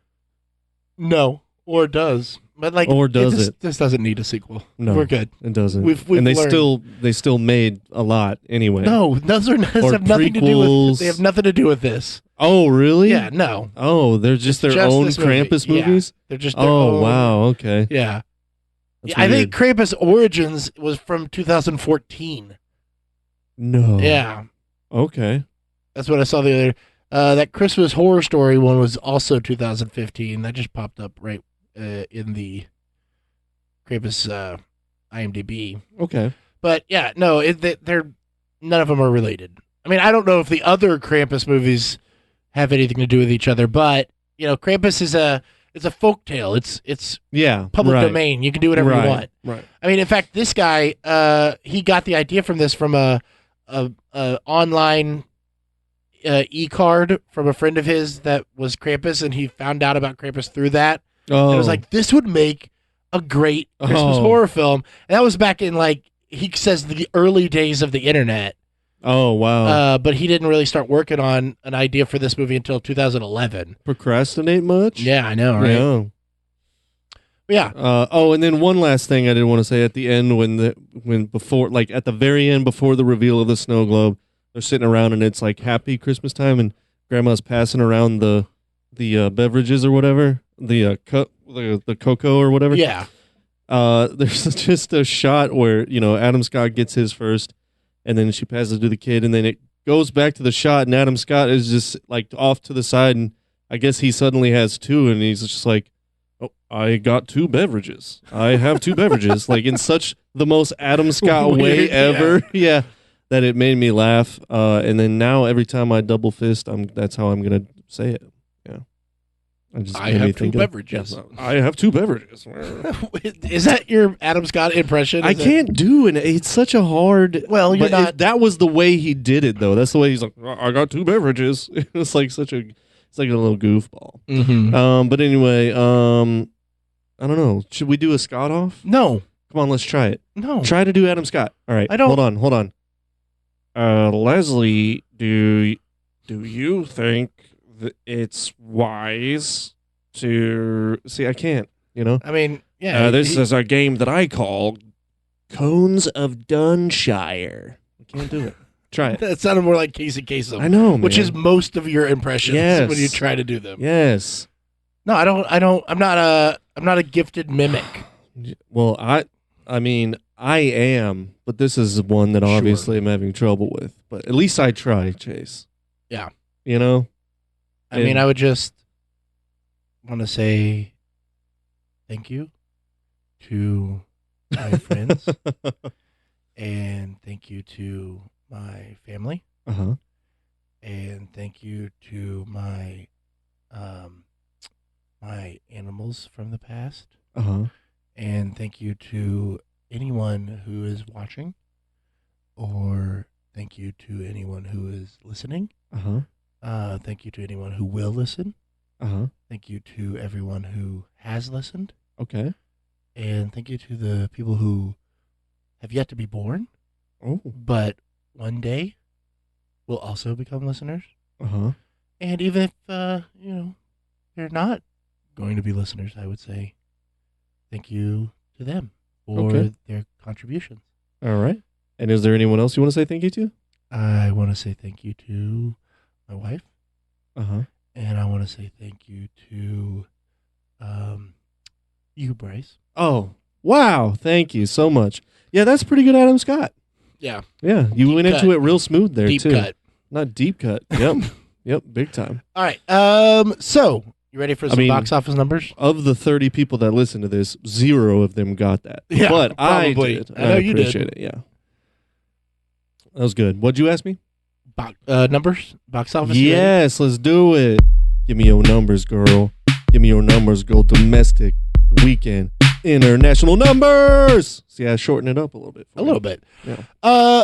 No, or it does. But like, Or does it? This doesn't need a sequel. No, We're good. It doesn't. We've and they learned. still made a lot anyway. No, those Or have nothing to do prequels. with. They have nothing to do with this. Oh, really? Yeah, no. Oh, they're just It's their own this movie. Krampus Yeah. movies? They're just their Oh, own. wow. Okay. Yeah. That's I weird. think Krampus Origins was from 2014. No. Yeah, Okay. that's what I saw the other. That Christmas Horror Story one was also 2015. That just popped up right in the Krampus IMDb. Okay. But yeah, no, they're none of them are related. I mean, I don't know if the other Krampus movies have anything to do with each other, but Krampus is it's a folk tale. It's Yeah. public right. domain. You can do whatever right. you want. Right. I mean, in fact, this guy he got the idea from this from a online e-card from a friend of his that was Krampus, and he found out about Krampus through that. Oh. And it was like, this would make a great Christmas Oh. horror film. And that was back in, like, he says the early days of the internet. Oh, wow. But he didn't really start working on an idea for this movie until 2011. Procrastinate much? Yeah, I know, right? Yeah. Yeah. And then one last thing I did want to say at the end at the very end before the reveal of the snow globe, they're sitting around and it's like happy Christmas time and grandma's passing around the beverages or whatever, the cocoa or whatever. Yeah. there's just a shot where, Adam Scott gets his first, and then she passes to the kid, and then it goes back to the shot, and Adam Scott is just like off to the side, and I guess he suddenly has two, and he's just like, "Oh, I got two beverages. I have two beverages." Like in such the most Adam Scott way ever. Yeah. That it made me laugh. And then now every time I double fist, that's how I'm gonna say it. Yeah. I have two beverages. I have two beverages. Is that your Adam Scott impression? I can't do it. It's such a hard. Well, you're not. That was the way he did it, though. That's the way he's like, I got two beverages. It's like it's like a little goofball. Mm-hmm. But anyway, I don't know. Should we do a Scott off? No. Come on, let's try it. No. Try to do Adam Scott. All right. I don't. Hold on. Leslie, do you think that it's wise to see? I can't. I mean, yeah. This is a game that I call Cones of Dunshire. I can't do it. Try it. That sounded more like Casey Kasem. I know, man. Which is most of your impressions when you try to do them. Yes. No, I don't. I'm not a gifted mimic. Well, I mean, I am, but this is one that obviously I'm having trouble with. But at least I try, Chase. Yeah. I mean, I would just want to say thank you to my friends and thank you to my family. Uh-huh. And thank you to my my animals from the past. Uh-huh. And thank you to anyone who is watching, or thank you to anyone who is listening. Uh-huh. Thank you to anyone who will listen. Uh-huh. Thank you to everyone who has listened. Okay. And thank you to the people who have yet to be born, but one day will also become listeners. Uh-huh. And even if, they're not going to be listeners, I would say thank you to them for their contributions. All right. And is there anyone else you want to say thank you to? I want to say thank you to my wife. Uh-huh. And I want to say thank you to you, Bryce. Oh, wow. Thank you so much. Yeah, that's pretty good, Adam Scott. Yeah. Yeah, you Deep went cut. into it real smooth there, Deep too. cut. Not deep cut. Yep. Yep, big time. All right. So, you ready for some box office numbers? Of the 30 people that listen to this, 0 of them got that. Yeah, but probably. I did. I know you did. appreciate it, yeah. That was good. What'd you ask me? Numbers? Box office? Yes, let's do it. Give me your numbers, girl. Give me your numbers, girl. Domestic, weekend, international numbers. See, I shortened it up a little bit. A little bit. Yeah.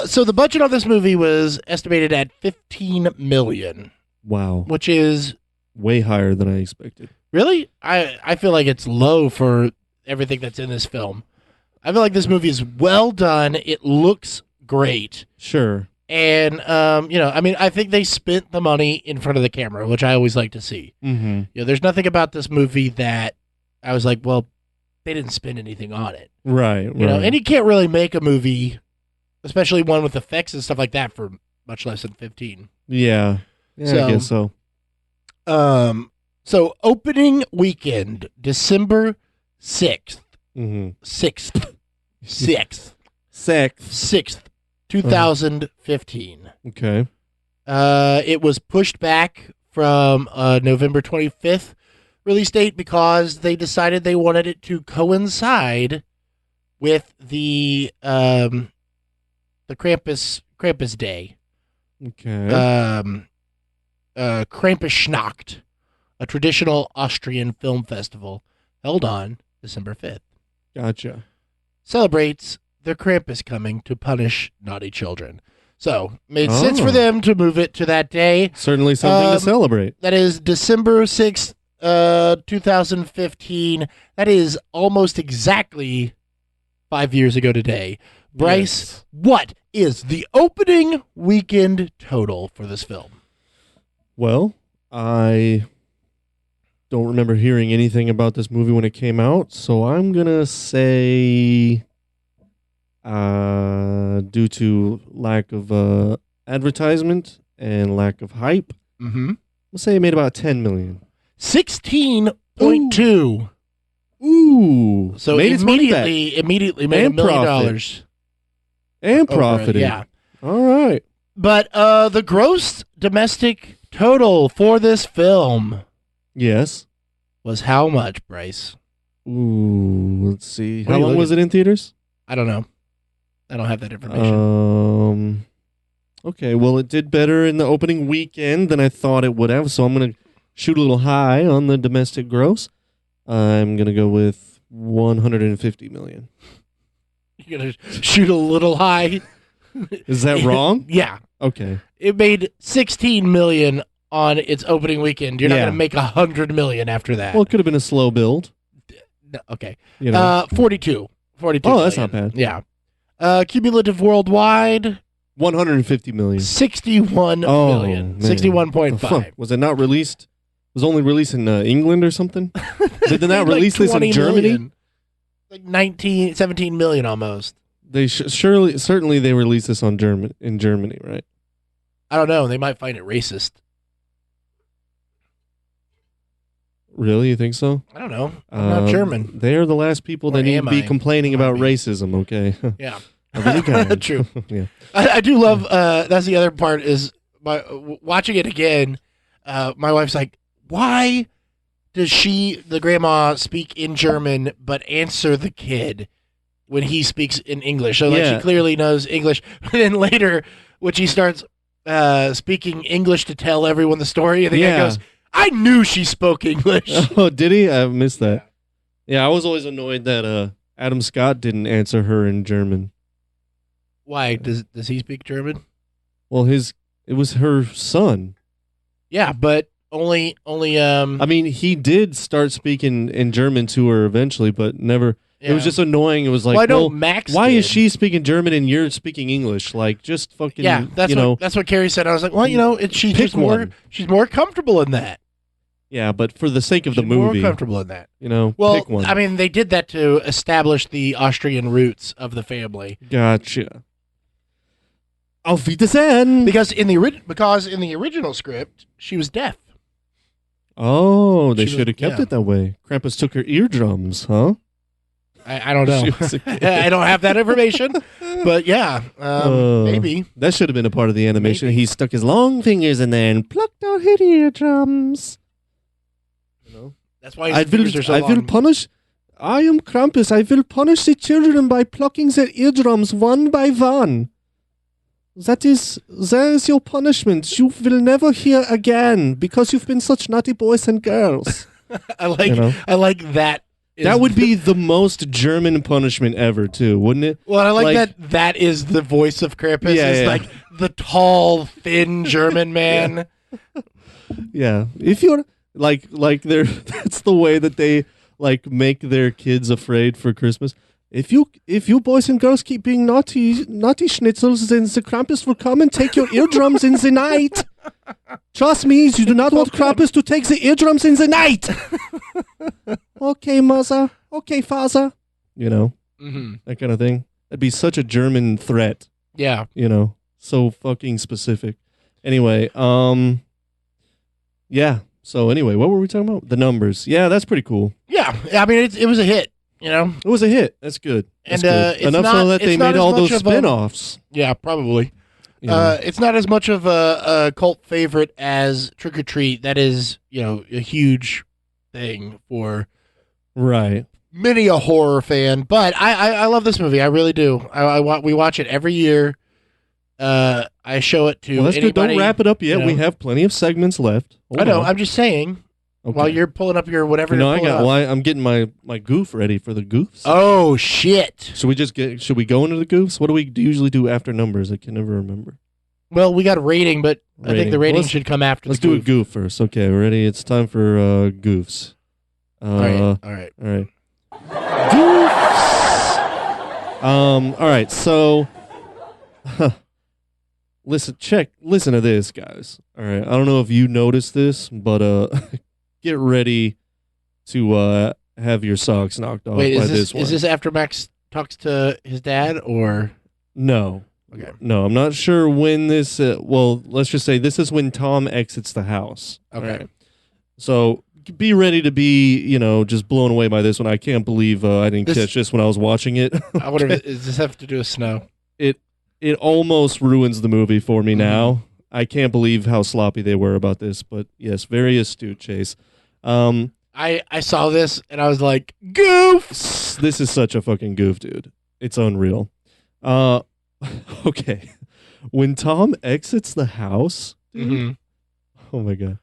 So the budget on this movie was estimated at $15 million. Wow. Which is way higher than I expected. Really? I feel like it's low for everything that's in this film. I feel like this movie is well done. It looks great. Sure. And, I think they spent the money in front of the camera, which I always like to see. Mm-hmm. There's nothing about this movie that I was like, well, they didn't spend anything on it. Right. You know, and you can't really make a movie, especially one with effects and stuff like that, for much less than 15. Yeah. Yeah, I guess so. So opening weekend, December 6th. Mm-hmm. 6th, 2015. Okay. It was pushed back from November 25th release date because they decided they wanted it to coincide with the Krampus Day. Okay. Krampusnacht, a traditional Austrian film festival held on December 5th. Gotcha. Celebrates the Krampus coming to punish naughty children. So, made sense for them to move it to that day. Certainly something to celebrate. That is December 6th, 2015. That is almost exactly 5 years ago today. Bryce, What is the opening weekend total for this film? Well, I don't remember hearing anything about this movie when it came out, so I'm going to say, due to lack of advertisement and lack of hype, we'll say it made about $10 million. 16.2. Ooh. So made its money back. immediately made And $1 million. profit. And profited. Yeah. All right. But the gross domestic total for this film Yes. was how much, Bryce? Ooh, let's see. What are How you long was it in theaters? I don't know. I don't have that information. Okay, well, it did better in the opening weekend than I thought it would have, so I'm going to shoot a little high on the domestic gross. I'm going to go with 150 million. You're going to shoot a little high? Is that wrong? Yeah. Okay. It made $16 million on its opening weekend. You're not Yeah. going to make $100 million after that. Well, it could have been a slow build. No, okay. You know. 42. 42 Oh, that's million. not bad. Yeah. Cumulative worldwide, 150 million. 61 Oh, million. man. 61.5. The fuck? Was it not released? Was only released in England or something? Did they not Like release this in 20 Germany? million. Like 17 million almost. They certainly they released this in Germany, right? I don't know. They might find it racist. Really, you think so? I don't know. I'm not German. They are the last people Or that need to am be I? complaining Might about be. racism. Okay. Yeah. I really can. True. Yeah. I do love. That's the other part is watching it again. My wife's like, "Why does the grandma, speak in German but answer the kid when he speaks in English?" So like Yeah. she clearly knows English. But then later, when she starts speaking English to tell everyone the story, and the guy goes, "I knew she spoke English." Oh, did he? I missed that. Yeah, I was always annoyed that Adam Scott didn't answer her in German. Why does he speak German? Well, it was her son. Yeah, but only. I mean, he did start speaking in German to her eventually, but never. It was Yeah. just annoying. It was like, Well, I know well, Max why did. is she speaking German and you're speaking English? Like, just fucking. Yeah, that's what Carrie said. I was like, well, she's Pick just more. one. She's more comfortable in that. Yeah, but for the sake of the She's movie, more comfortable in that. Well, pick one. I mean, they did that to establish the Austrian roots of the family. Gotcha. Auf Wiedersehen. Because in the original script, she was deaf. Oh, they She was- should have kept yeah. it that way. Krampus took her eardrums, huh? I don't know. She was a kid. I don't have that information, but yeah, maybe. That should have been a part of the animation. Maybe. He stuck his long fingers in there and plucked out her eardrums. That's why his fingers are so I will long. punish. I am Krampus. I will punish the children by plucking their eardrums one by one. That is your punishment. You will never hear again because you've been such naughty boys and girls. I like that. That would be the most German punishment ever, too, wouldn't it? Well, I like like- that is the voice of Krampus. Yeah, It's yeah. like the tall, thin German man. Yeah, if you're like they're that's the way that they like make their kids afraid for Christmas. If you boys and girls keep being naughty schnitzels, then the Krampus will come and take your eardrums in the night. Trust me, you do not want Krampus to take the eardrums in the night. Okay, mother. Okay, father. Mm-hmm. That kind of thing. That'd be such a German threat. Yeah. So fucking specific. Anyway, yeah. So anyway, what were we talking about? The numbers. Yeah, that's pretty cool. Yeah. I mean, it was a hit. It was a hit. That's good. That's And, good. it's Enough not- so that it's they not made as all much those of a- spin-offs. Yeah, probably. you know. It's not as much of a cult favorite as Trick or Treat. That is, a huge thing for Right. many a horror fan. But I love this movie. I really do. We watch it every year. I show it to Well, that's good. anybody. Don't wrap it up yet. you We know. have plenty of segments left. I know. Hold on. I'm just saying. Okay. While you're pulling up your whatever. No, you're I pulling got. up. Why I'm getting my goof ready for the goofs. Oh shit! Should we go into the goofs? What do we usually do after numbers? I can never remember. Well, we got a rating, but I think the Rating. rating Let's- should come after. Let's the do a goof. goof first. Okay, ready? It's time for goofs. All right. All right. Goofs. All right. So, listen to this, guys. All right. I don't know if you noticed this, but get ready to have your socks knocked off Wait, by is one. this after Max talks to his dad or? No. Okay. No, I'm not sure when this. Well, let's just say this is when Tom exits the house. Okay. All right. So be ready to be, just blown away by this one. I can't believe I didn't catch this when I was watching it. I wonder, does this have to do with snow? It almost ruins the movie for me now. I can't believe how sloppy they were about this, but yes, very astute, Chase. I saw this and I was like, goof! This is such a fucking goof, dude. It's unreal. Okay. When Tom exits the house, dude, oh my God.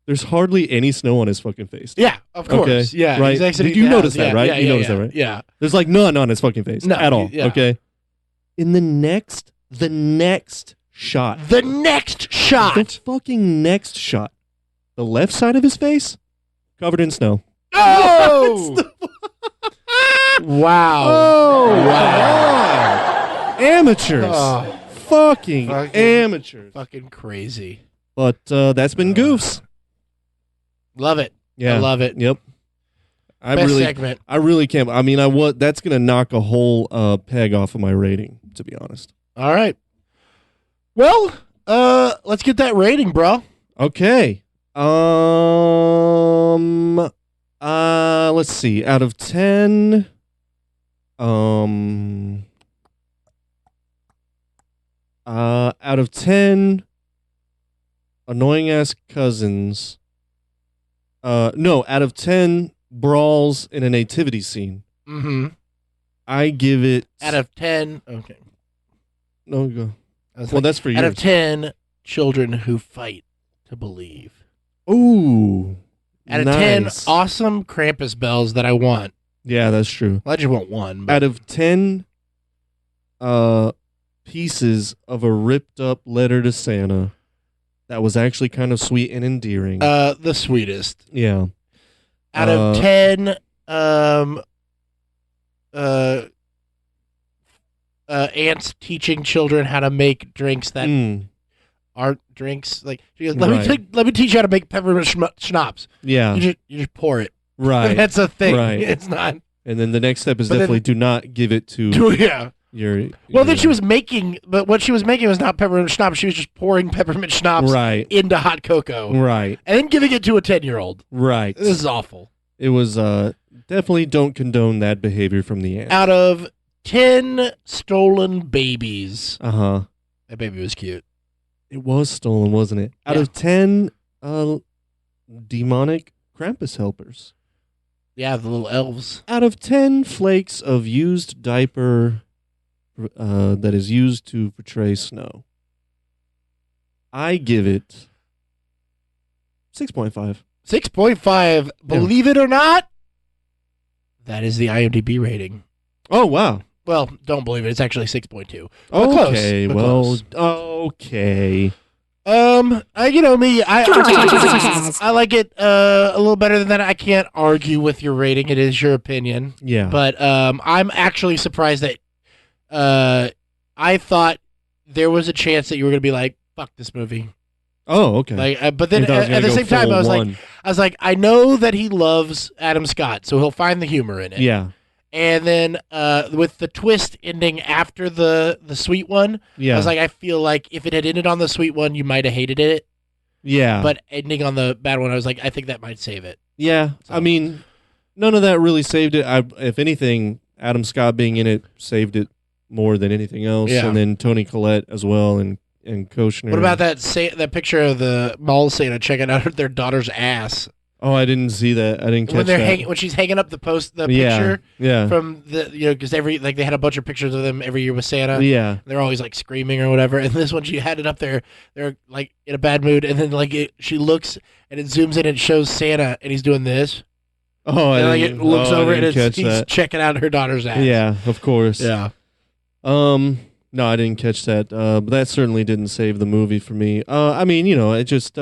There's hardly any snow on his fucking face. Yeah, of course. Okay, Yeah, right? Did you notice that, right? You noticed that, right? Yeah. There's like none on his fucking face at all. Yeah. Okay. In the next shot. The next shot. The fucking next shot. The left side of his face covered in snow. Oh! Wow. Oh, wow. Amateurs. Oh, fucking amateurs. fucking crazy. But that's been Goofs. Love it. Yeah. I love it. Yep. Best segment. I really can't. I mean, that's going to knock a whole peg off of my rating, to be honest. All right. Well, let's get that rating, bro. Okay. Let's see. Out of 10, out of 10 annoying ass cousins. No, out of 10 brawls in a nativity scene. Mm-hmm. I give it Out of 10. Okay. No, go. Well, Well, that's for you. out of 10 children who fight to believe. Ooh. Out of nice. 10 awesome Krampus bells that I want. Yeah, that's true. Well, I just want one. But Out of 10 pieces of a ripped up letter to Santa that was actually kind of sweet and endearing. the sweetest. Yeah. Out of 10 aunts teaching children how to make drinks that aren't drinks. Like, she goes, let me teach you how to make peppermint schnapps. Yeah. You just pour it. Right. That's a thing. Right. It's not. And then the next step is But then- definitely do not give it to Yeah. your. Well, then she was making, but what she was making was not peppermint schnapps. She was just pouring peppermint schnapps Right. into hot cocoa. Right. And then giving it to a 10-year-old. Right. This is awful. It was definitely don't condone that behavior from the aunt. Out of 10 stolen babies. Uh-huh. That baby was cute. It was stolen, wasn't it? Out Yeah. of 10 demonic Krampus helpers. Yeah, the little elves. Out of 10 flakes of used diaper that is used to portray snow, I give it 6.5. 6.5. Believe it or not, that is the IMDb rating. Oh, wow. Well, don't believe it. It's actually 6.2. But close. Okay, But well, close. okay. You know me. Come on, Chaz. I like it a little better than that. I can't argue with your rating. It is your opinion. Yeah. But I'm actually surprised that I thought there was a chance that you were going to be like, fuck this movie. Oh, okay. Like, but then You thought I was at gonna the go same time, full I was like, I know that he loves Adam Scott, so he'll find the humor in it. Yeah. And then with the twist ending after the sweet one, Yeah. I was like, I feel like if it had ended on the sweet one, you might have hated it. Yeah. But ending on the bad one, I was like, I think that might save it. Yeah. So- I mean, none of that really saved it. If anything, Adam Scott being in it saved it more than anything else. Yeah. And then Toni Collette as well and Koshner. What about that picture of the mall Santa checking out their daughter's ass Oh, I didn't see that. I didn't catch when they're that. when she's hanging up the Yeah. picture Yeah. from the because they had a bunch of pictures of them every year with Santa. Yeah. They're always like screaming or whatever. And this one, she had it up there. They're like in a bad mood, and then she looks and it zooms in and it shows Santa, and he's doing this. Oh, And I it didn't, looks I over and didn't catch he's that. checking out her daughter's ass. Yeah, of course. Yeah. No, I didn't catch that. But that certainly didn't save the movie for me. I mean, it just,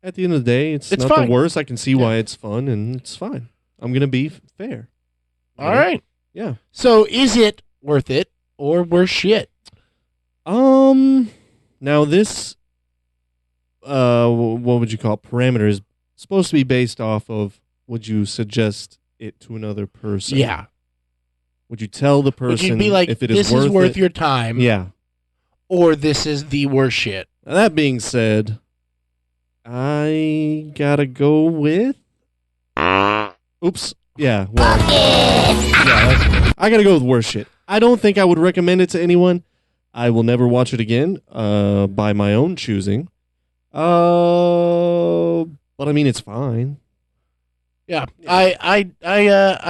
at the end of the day, it's not fine. the worst. I can see why it's fun, and it's fine. I'm gonna be fair. All right. Yeah. So is it worth it or worse shit? Now this, what would you call it? Parameter is supposed to be based off of, would you suggest it to another person? Yeah. Would you tell the Would person you be like, if it this is is worth it? your time, Yeah. or this is the worst shit? Now, that being said, I gotta go with. Oops. Yeah. Well. Yeah. I gotta go with worst shit. I don't think I would recommend it to anyone. I will never watch it again. By my own choosing. But I mean, it's fine. Yeah. I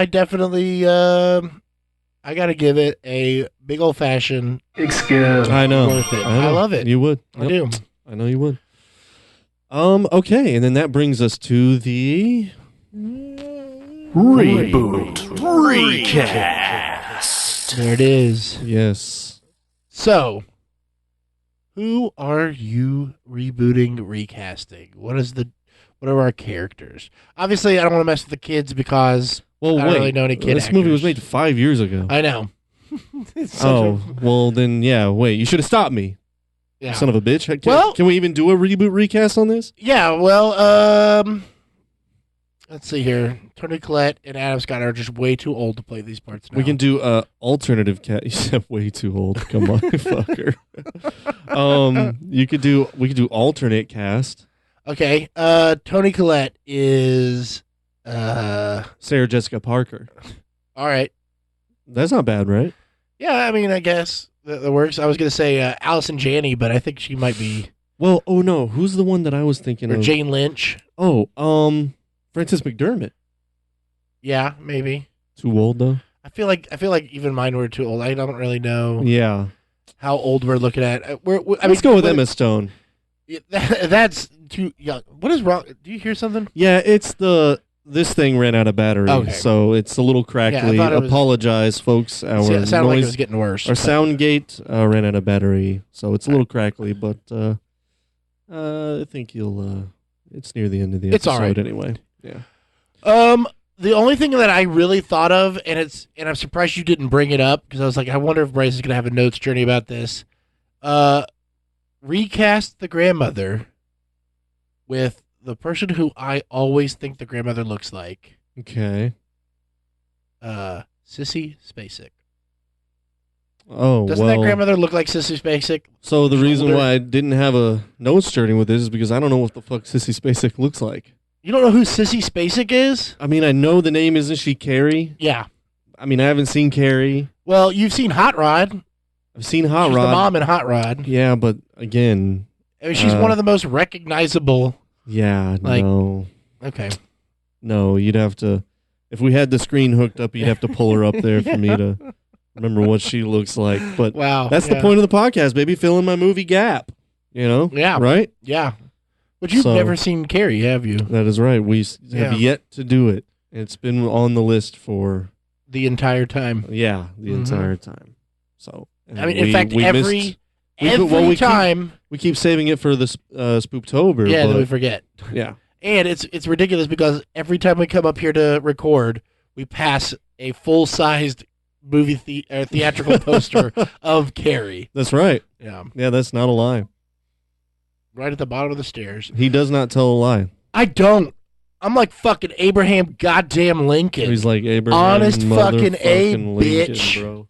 definitely. I gotta give it a big old fashioned. I know. Worth it. I know. I love it. You would. I do. I know you would. Okay, and then that brings us to the Reboot Recast. There it is. yes. So, who are you rebooting, recasting? What are our characters? Obviously, I don't want to mess with the kids because Well, I don't really know any kid This movie was actors. made 5 years ago. I know. Well then, yeah. Wait, you should have stopped me, Yeah. son of a bitch. Well- Can we even do a reboot recast on this? Yeah, well, let's see here. Tony Collette and Adam Scott are just way too old to play these parts now. We can do alternative cat. You said way too old. Come on, fucker. We could do alternate cast. Okay, Tony Collette is Sarah Jessica Parker. all right. That's not bad, right? Yeah, I mean, I guess that works. I was going to say Allison Janney, but I think she might be Well, oh no, who's the one that I was thinking or of? Jane Lynch. Oh, Frances McDermott. Yeah, maybe. Too old though. I feel like even mine were too old. I don't really know Yeah. how old we're looking at. Let's go with Emma Stone. That's too young. What is wrong? Do you hear something? Yeah, it's this thing ran out of battery, Okay. so it's a little crackly. thought it was- Apologize, folks. Our See, it sounded like it noise, was getting worse. our but- sound gate ran out of battery, so it's a little crackly. But I think you'll. It's near the end of the It's episode all right. anyway. Yeah. The only thing that I really thought of, and I'm surprised you didn't bring it up because I was like, I wonder if Bryce is gonna have a notes journey about this. Recast the grandmother with the person who I always think the grandmother looks like, Okay. Sissy Spacek. Oh Doesn't well. that grandmother look like Sissy Spacek? So the reason Shoulder? why I didn't have a notes journey with this is because I don't know what the fuck Sissy Spacek looks like. You don't know who Sissy Spacek is? I mean, I know the name. Isn't she Carrie? Yeah. I mean, I haven't seen Carrie. Well, you've seen Hot Rod. I've seen Hot She's Rod. the mom in Hot Rod. Yeah, but again, I mean, she's one of the most recognizable. yeah, Like- no. Okay. No, you'd have to. If we had the screen hooked up, you'd have to pull her up there for me to remember what she looks like. But Wow. that's the yeah. point of the podcast, baby. Fill in my movie gap. You know? Yeah. Right? Yeah. But you've So- never seen Carrie, have you? That is right. We Yeah. have yet to do it. It's been on the list for, The entire time. the Mhm. entire time. So, and I mean, in fact, we every missed- we keep- time. we keep saving it for the Spooktober. Yeah, but, then we forget. yeah. And it's ridiculous because every time we come up here to record, we pass a full-sized movie theatrical poster of Carrie. That's right. Yeah. Yeah, that's not a lie. Right at the bottom of the stairs. He does not tell a lie. I don't. I'm like fucking Abraham goddamn Lincoln. He's like Abraham. Honest fucking motherfucking Abe, Lincoln, bitch. bro.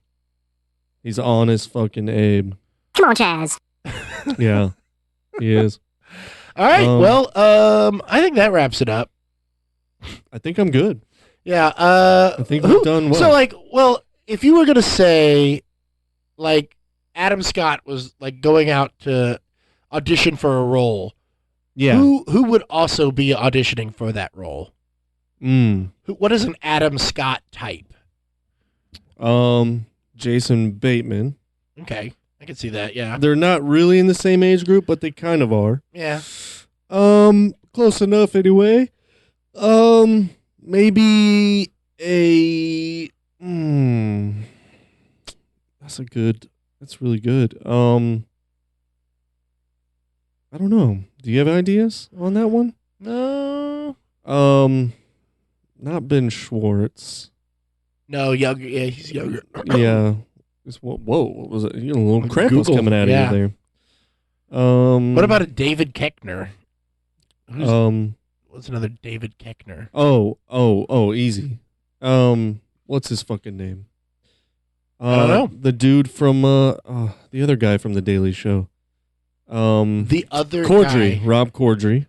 He's honest fucking Abe. Come on, Chaz. Yeah, he is. All right. Um, I think that wraps it up. I think I'm good. Yeah. I think we've done well. So if you were gonna say, like, Adam Scott was like going out to audition for a role, yeah. who would also be auditioning for that role? What is an Adam Scott type? Jason Bateman. Okay, I can see that. Yeah. They're not really in the same age group, but they kind of are. Yeah. Close enough anyway. Maybe a. That's really good. I don't know. Do you have ideas on that one? No. Not Ben Schwartz. No, younger. Yeah, he's younger. Yeah. Whoa, what was it? You know, a little Krampus Google, coming out yeah. of you there. What about a David Keckner? What's another David Keckner? Easy. What's his fucking name? I don't know. The dude from the other guy from The Daily Show. The other Cordry, guy. Rob Cordry.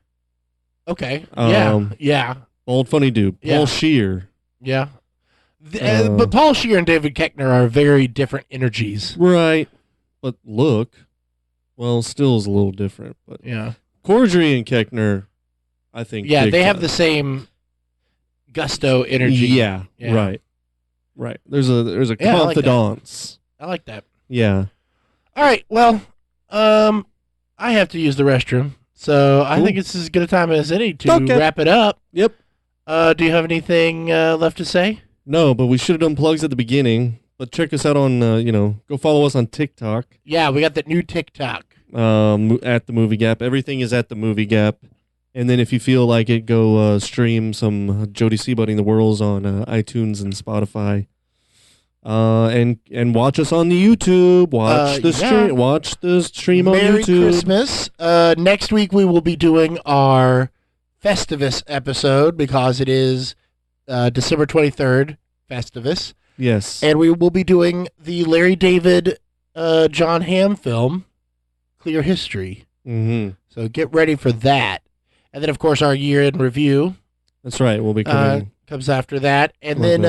Okay. Um, Yeah. Old funny dude. Yeah. Paul Scheer. Yeah. But Paul Scheer and David Koechner are very different energies. Right. But look, well, still is a little different. But Yeah. Cordry and Koechner, I think. Yeah, big they have time. the same gusto energy. Yeah, Yeah. right. Right. There's a Yeah, I like that. confidence. I like that. Yeah. All right. Well, I have to use the restroom, so I Cool. think it's as good a time as any to Okay. wrap it up. Yep. Do you have anything left to say? No, but we should have done plugs at the beginning. But check us out on, go follow us on TikTok. Yeah, we got that new TikTok. At the Movie Gap. Everything is at the Movie Gap. And then if you feel like it, go stream some Jody Seabutting the Worlds on iTunes and Spotify. And watch us on the YouTube. Watch the stream. Watch the stream on Merry YouTube. Christmas. Next week we will be doing our Festivus episode because it is December 23rd, Festivus. Yes. And we will be doing the Larry David John Hamm film, Clear History. Mm-hmm. So get ready for that. And then, of course, our year-end review That's right. We'll be coming. comes after that. And then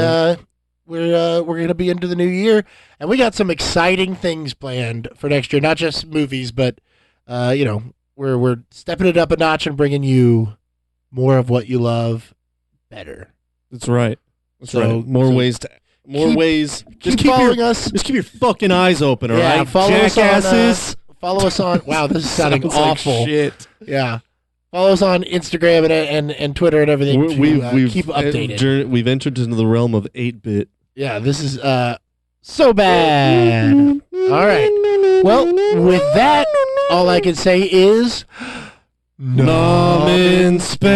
we're going to be into the new year. And we got some exciting things planned for next year. Not just movies, but, we're stepping it up a notch and bringing you more of what you love better. That's right. That's So- right. More so ways to. More keep- ways. Keep following us. Just keep your fucking eyes open, all right? Yeah, follow us on, jackasses. Follow us on. Wow, this is sounding Sounds like awful. shit. Yeah. Follow us on Instagram and Twitter and everything to We've keep updated. We've entered into the realm of 8-bit. Yeah, this is so bad. All right. Well, with that, all I can say is Nom in space.